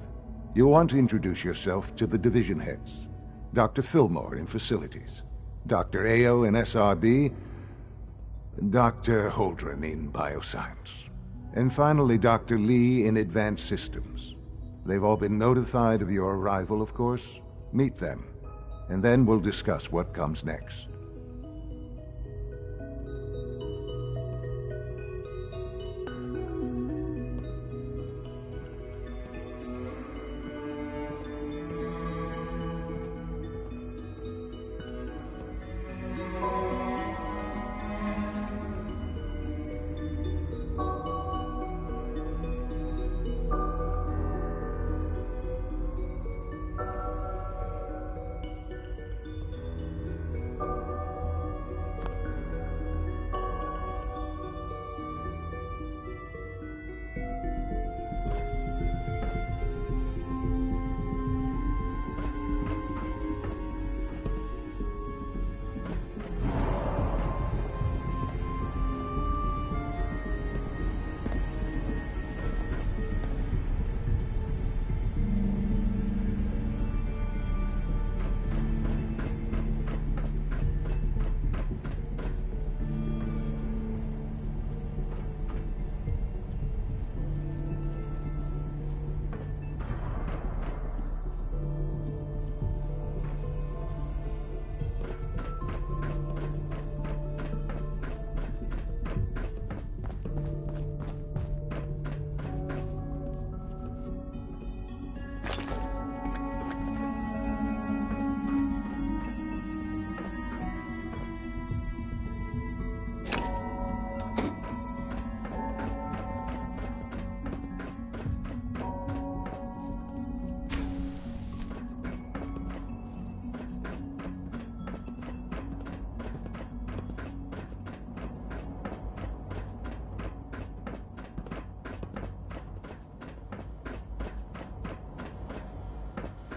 You'll want to introduce yourself to the division heads. Dr. Fillmore in Facilities, Dr. Ayo in SRB, Dr. Holdren in Bioscience, and finally Dr. Lee in Advanced Systems. They've all been notified of your arrival, of course. Meet them, and then we'll discuss what comes next.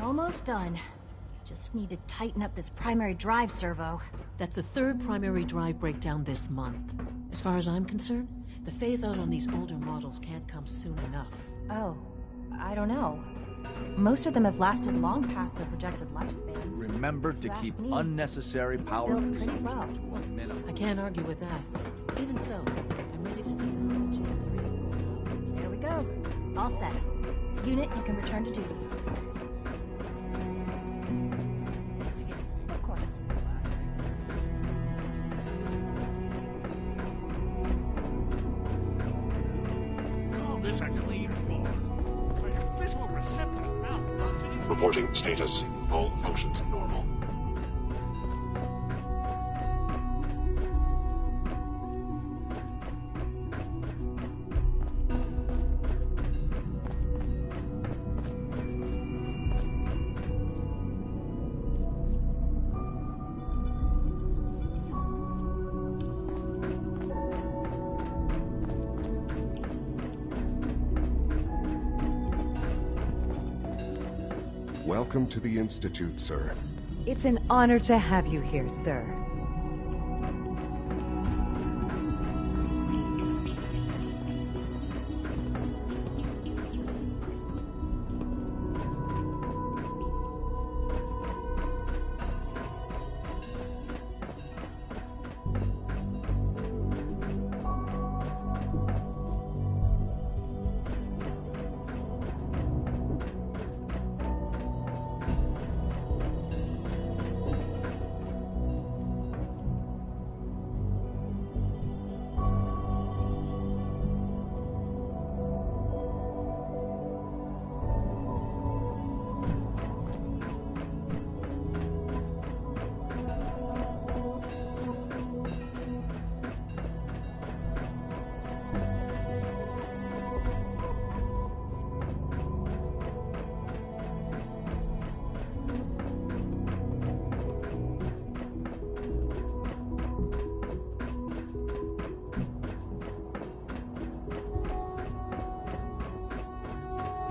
Almost done. Just need to tighten up this primary drive servo. That's the third primary drive breakdown this month. As far as I'm concerned, the phase-out on these older models can't come soon enough. Oh, I don't know. Most of them have lasted long past their projected lifespans. Remember to keep unnecessary power consumption to a minimum. I can't argue with that. Even so, I'm ready to see the full Gen 3 roll out. There we go. All set. Unit, you can return to duty. Thanks again. Of course. This is a clean floor. Where your visual receptive mouth runs into... Reporting status. All functions normal. Welcome to the Institute, sir. It's an honor to have you here, sir.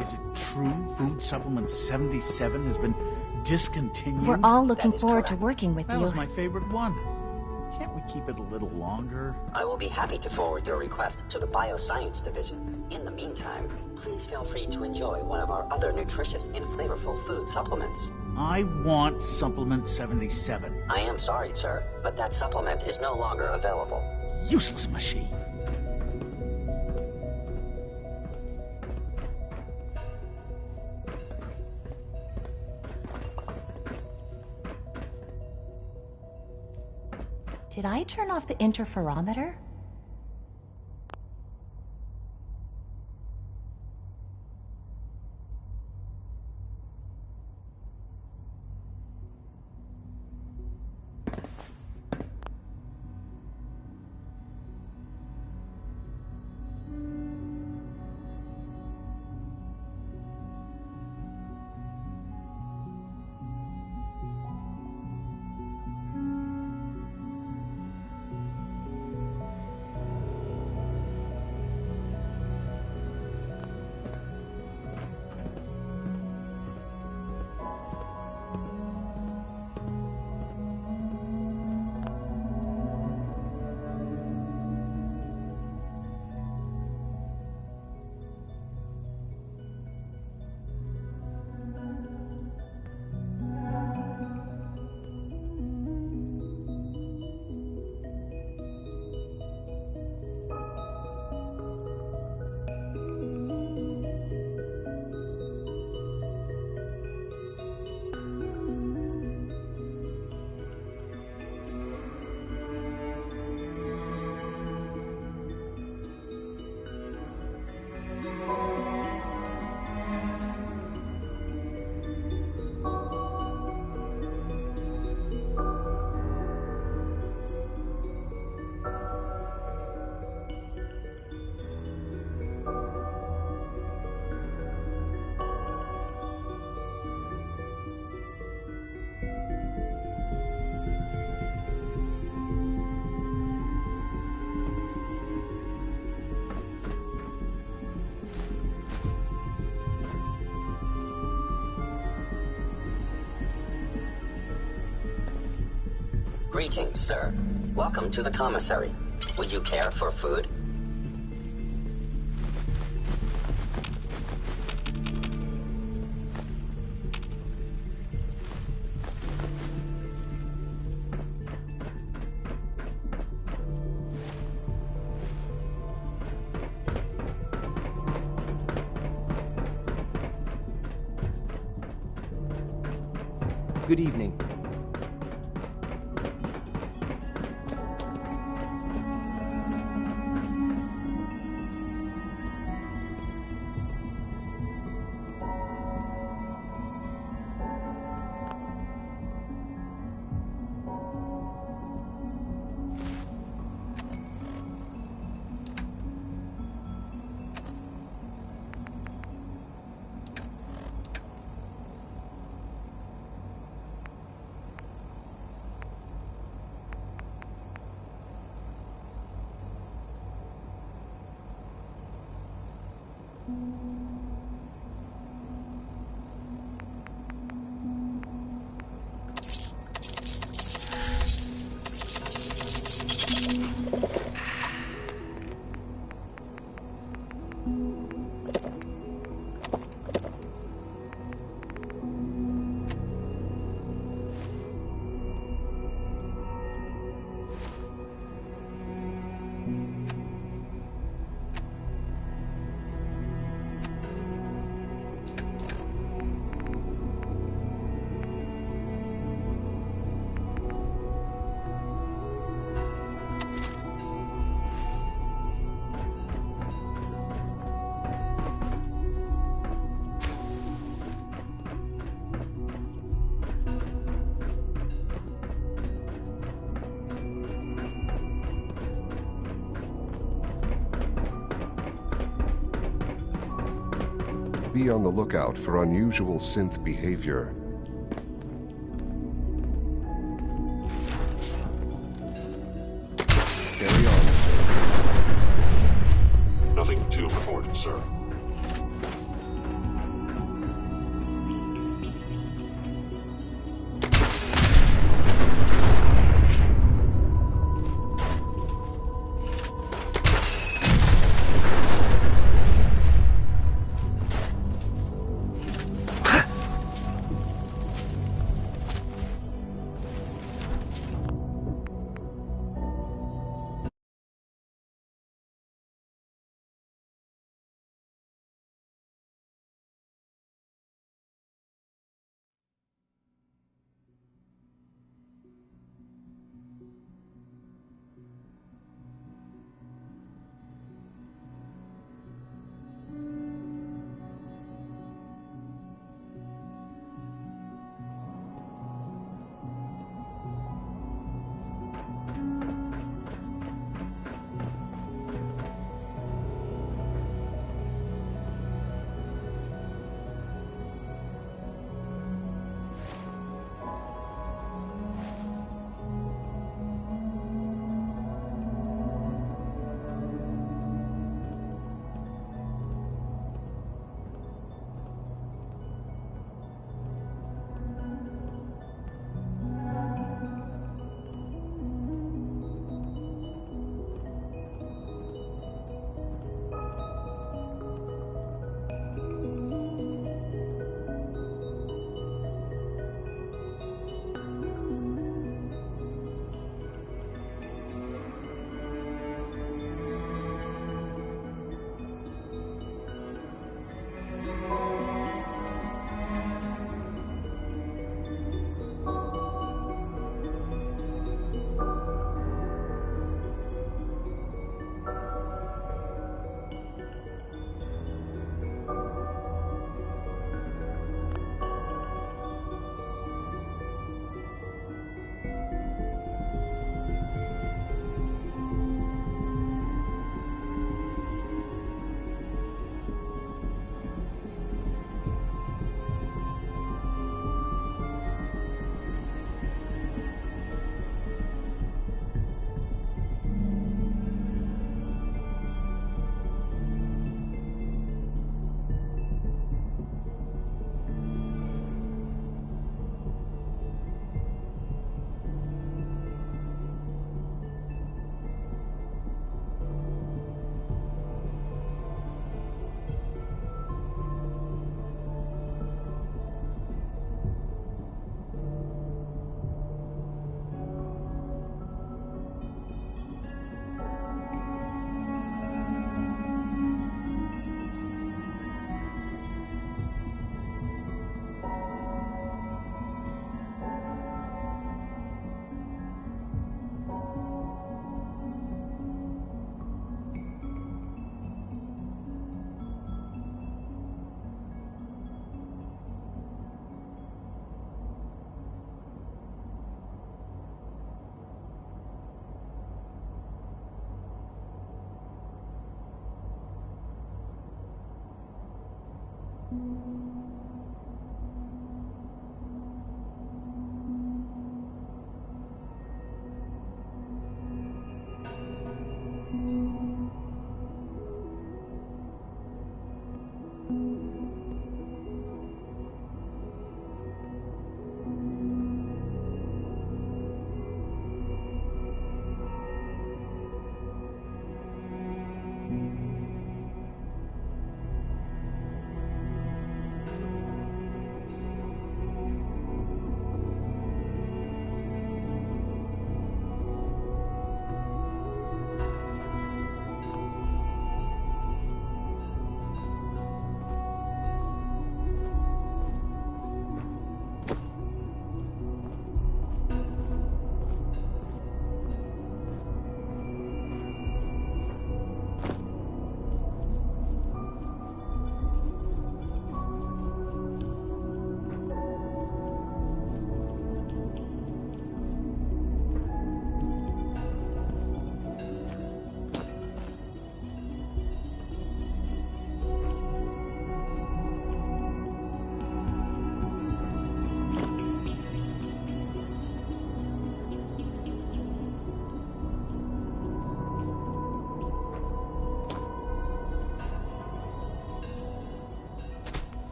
Is it true Food Supplement 77 has been discontinued? We're all looking forward to working with That you. was my favorite one. Can't we keep it a little longer? I will be happy to forward your request to the Bioscience Division. In the meantime, please feel free to enjoy one of our other nutritious and flavorful food supplements. I want Supplement 77. I am sorry, sir, but that supplement is no longer available. Useless machine. Did I turn off the interferometer? Greetings, sir. Welcome to the commissary. Would you care for food? Good evening. Be on the lookout for unusual synth behavior. Carry on, sir. Nothing to report, sir.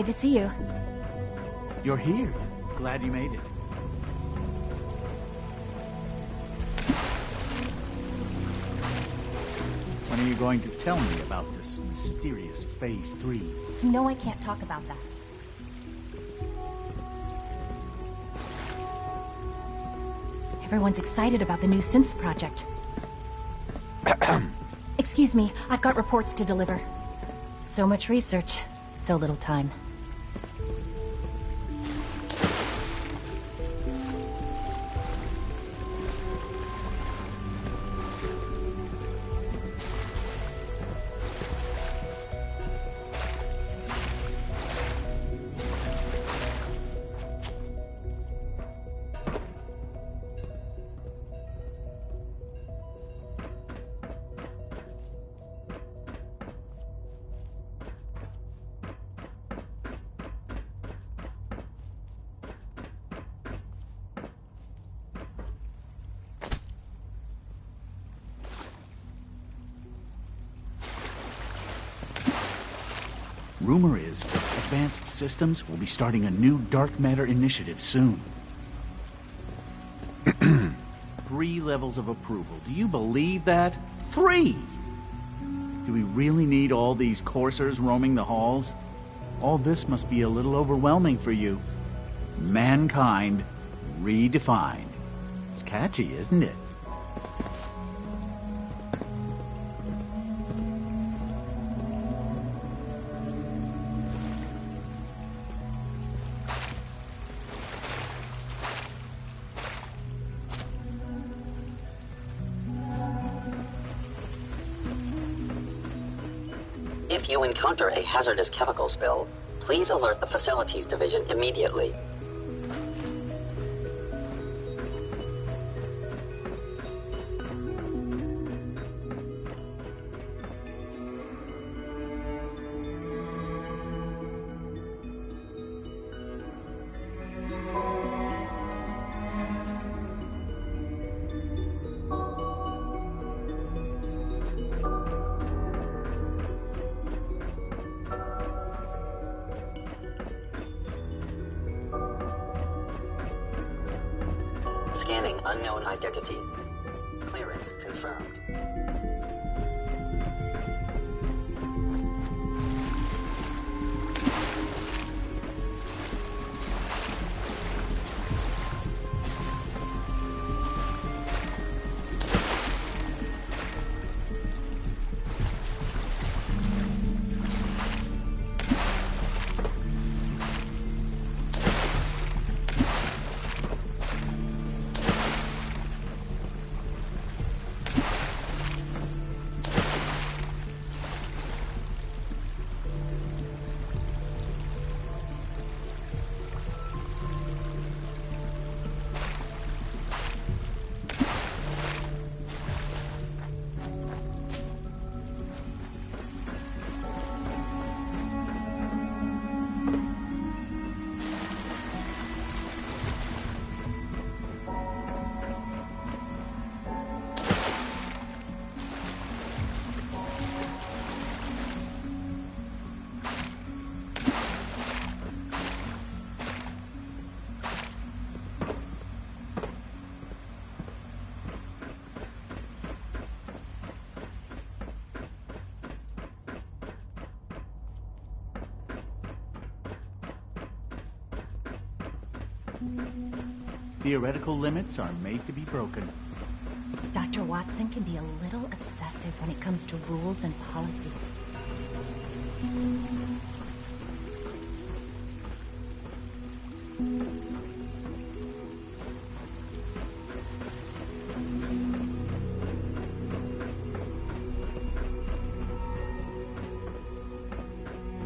Good to see you. You're here. Glad you made it. When are you going to tell me about this mysterious Phase 3? No, I can't talk about that. Everyone's excited about the new synth project. Excuse me, I've got reports to deliver. So much research, so little time. Rumor is, Advanced Systems will be starting a new dark matter initiative soon. 3 levels of approval. Do you believe that? 3! Do we really need all these coursers roaming the halls? All this must be a little overwhelming for you. Mankind redefined. It's catchy, isn't it? If you encounter a hazardous chemical spill, please alert the Facilities Division immediately. Scanning unknown identity. Clearance confirmed. Theoretical limits are made to be broken. Dr. Watson can be a little obsessive when it comes to rules and policies.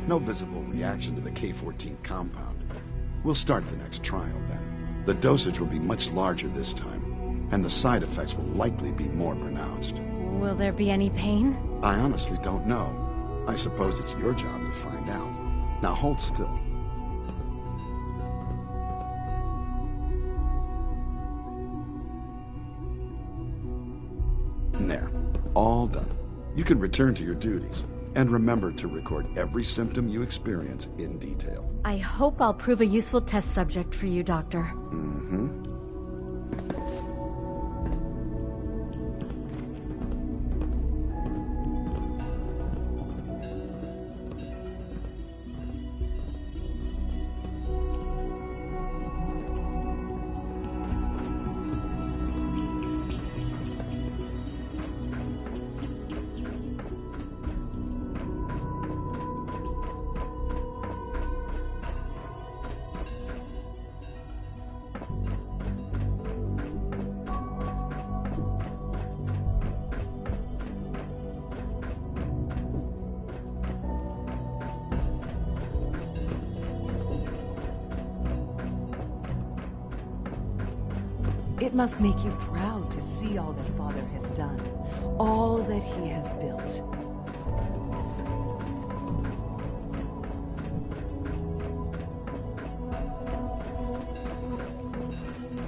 No visible reaction to the K-14 compound. We'll start the next trial then. The dosage will be much larger this time, and the side effects will likely be more pronounced. Will there be any pain? I honestly don't know. I suppose it's your job to find out. Now hold still. There. All done. You can return to your duties. And remember to record every symptom you experience in detail. I hope I'll prove a useful test subject for you, Doctor. Mm-hmm. It must make you proud to see all that Father has done, all that he has built.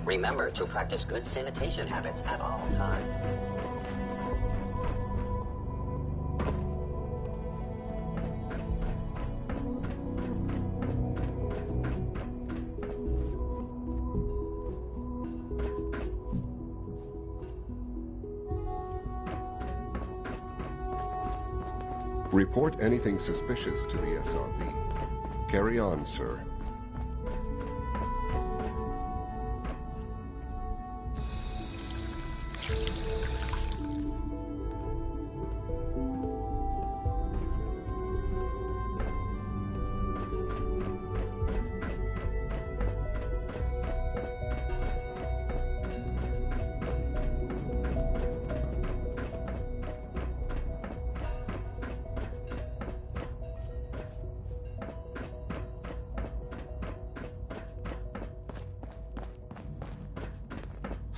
Remember to practice good sanitation habits at all times. Report anything suspicious to the SRB. Carry on, sir.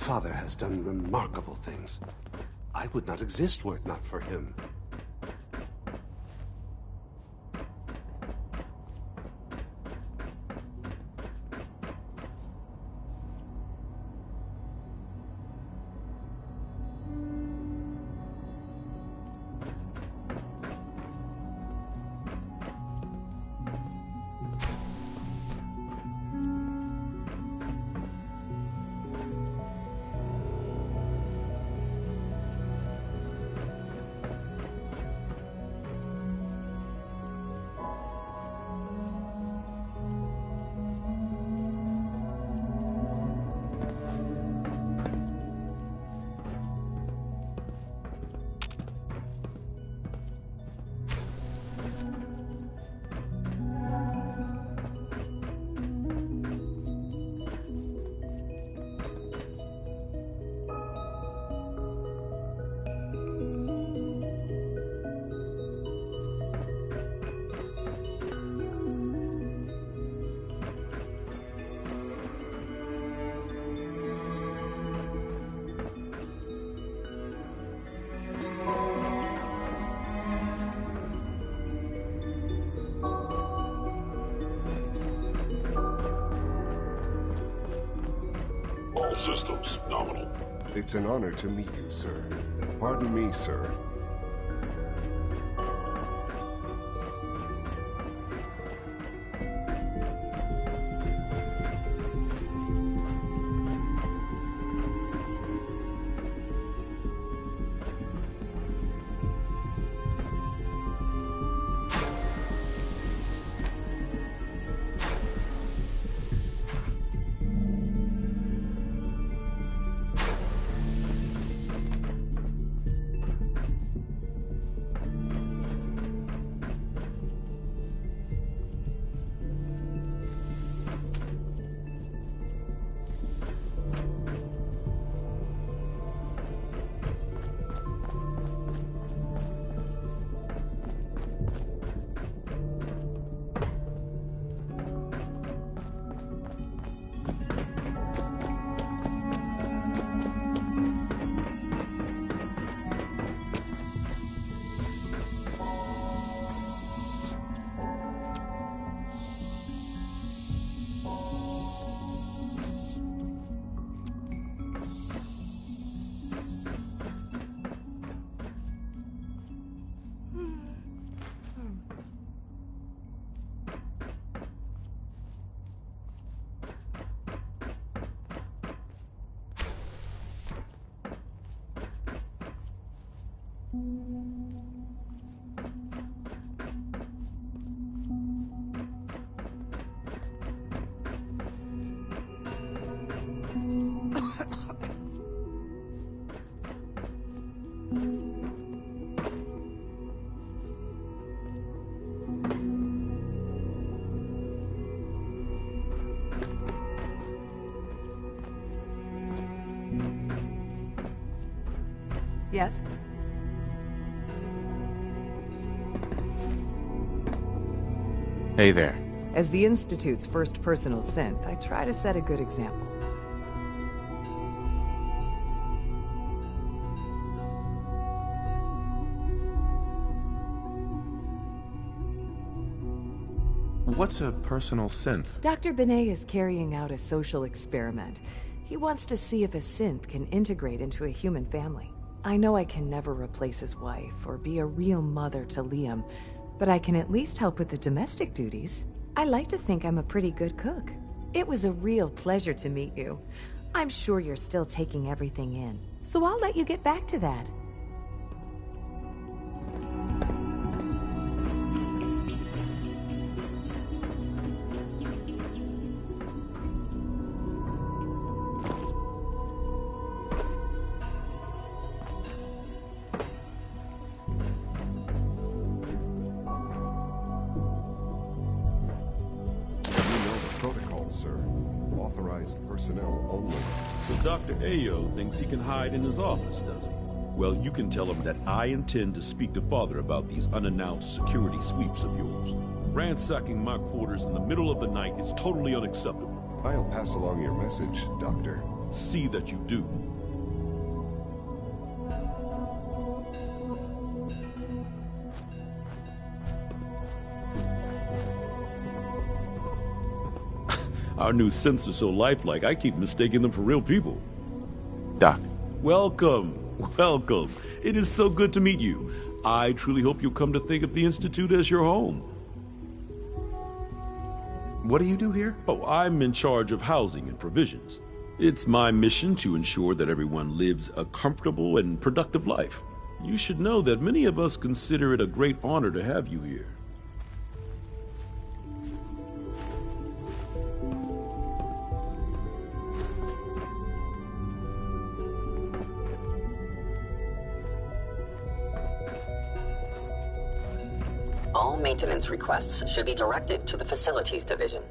Father has done remarkable things. I would not exist were it not for him. All systems nominal. It's an honor to meet you, sir. Pardon me, sir. Yes? Hey there. As the Institute's first personal synth, I try to set a good example. What's a personal synth? Dr. Benet is carrying out a social experiment. He wants to see if a synth can integrate into a human family. I know I can never replace his wife or be a real mother to Liam, but I can at least help with the domestic duties. I like to think I'm a pretty good cook. It was a real pleasure to meet you. I'm sure you're still taking everything in, so I'll let you get back to that. Personnel only. So Dr. Ayo thinks he can hide in his office, does he? Well, you can tell him that I intend to speak to Father about these unannounced security sweeps of yours. Ransacking my quarters in the middle of the night is totally unacceptable. I'll pass along your message, Doctor. See that you do. Our new synths are so lifelike, I keep mistaking them for real people. Doc. Welcome. Welcome. It is so good to meet you. I truly hope you'll come to think of the Institute as your home. What do you do here? Oh, I'm in charge of housing and provisions. It's my mission to ensure that everyone lives a comfortable and productive life. You should know that many of us consider it a great honor to have you here. All maintenance requests should be directed to the Facilities Division.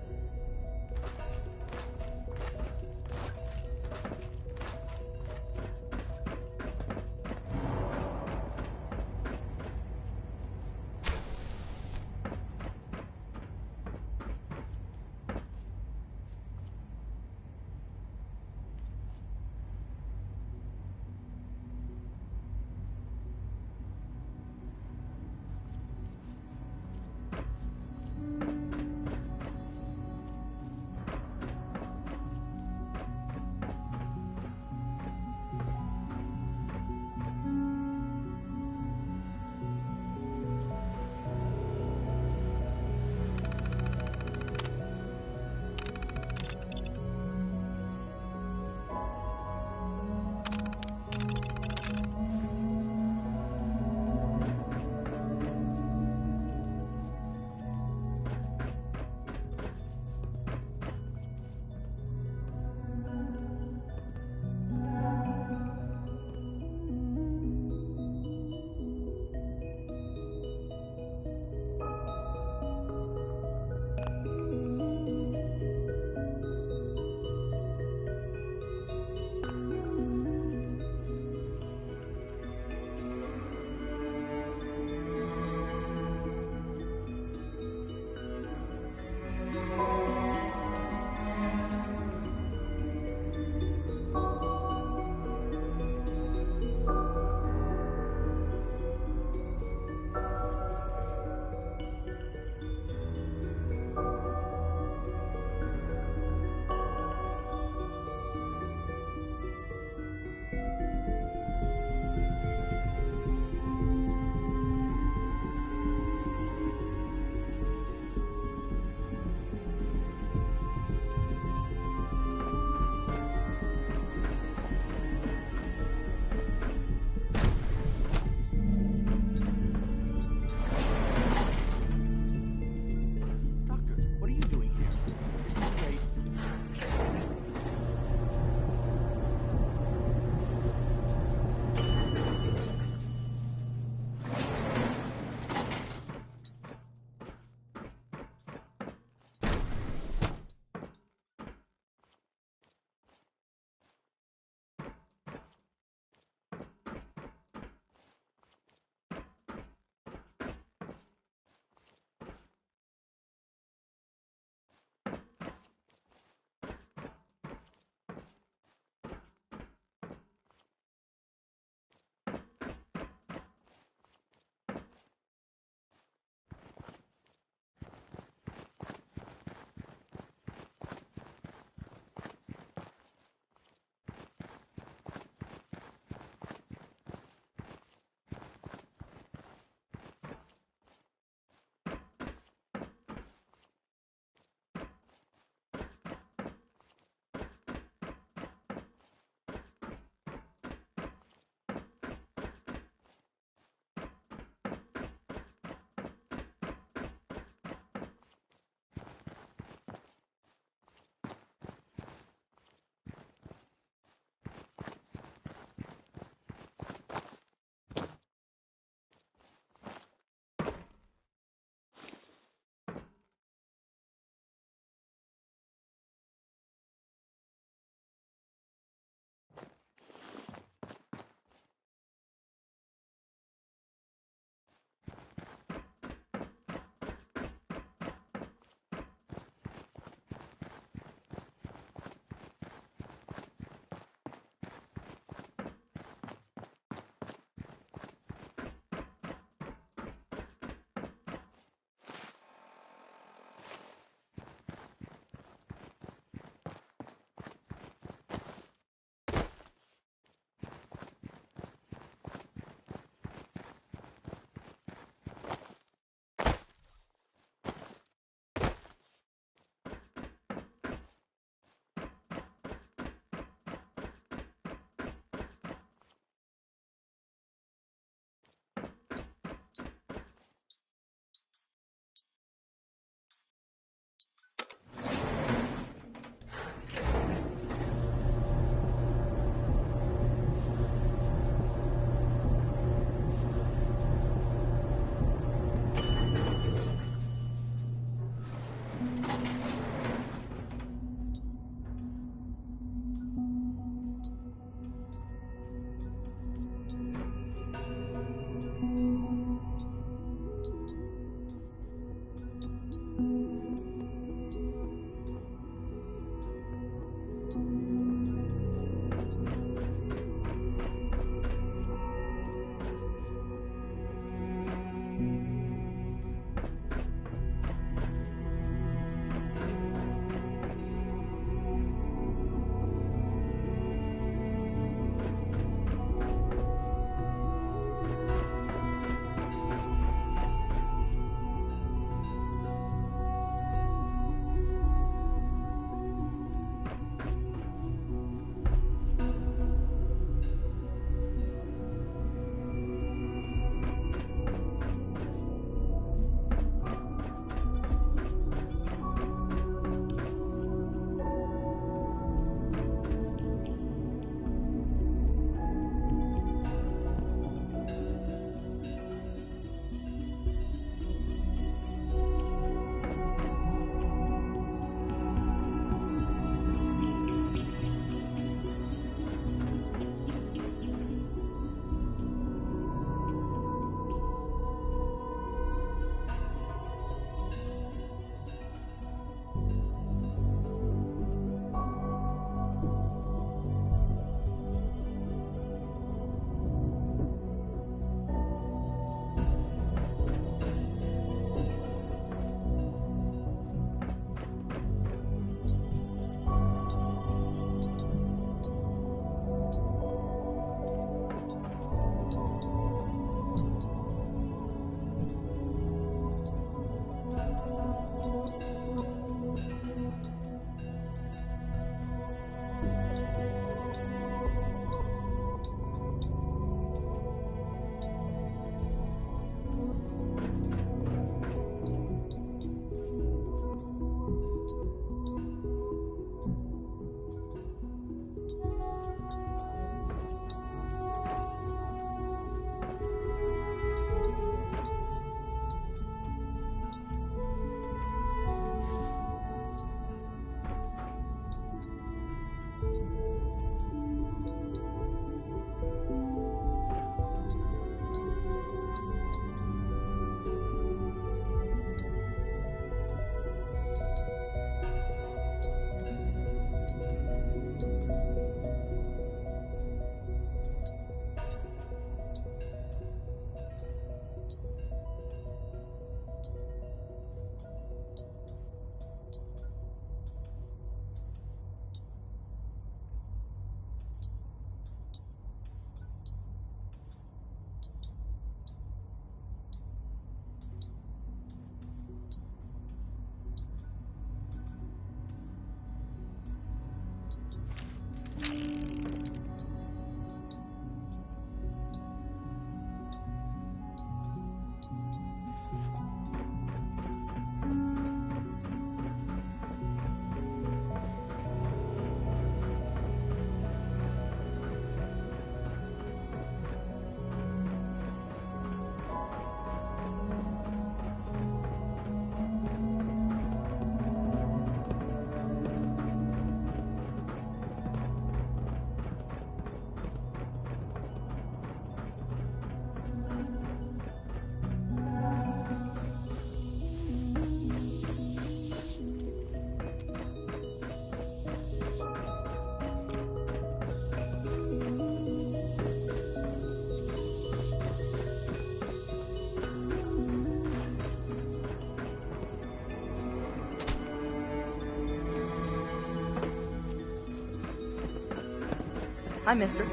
Hi, mister.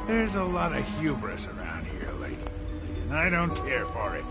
There's a lot of hubris around here lately, and I don't care for it.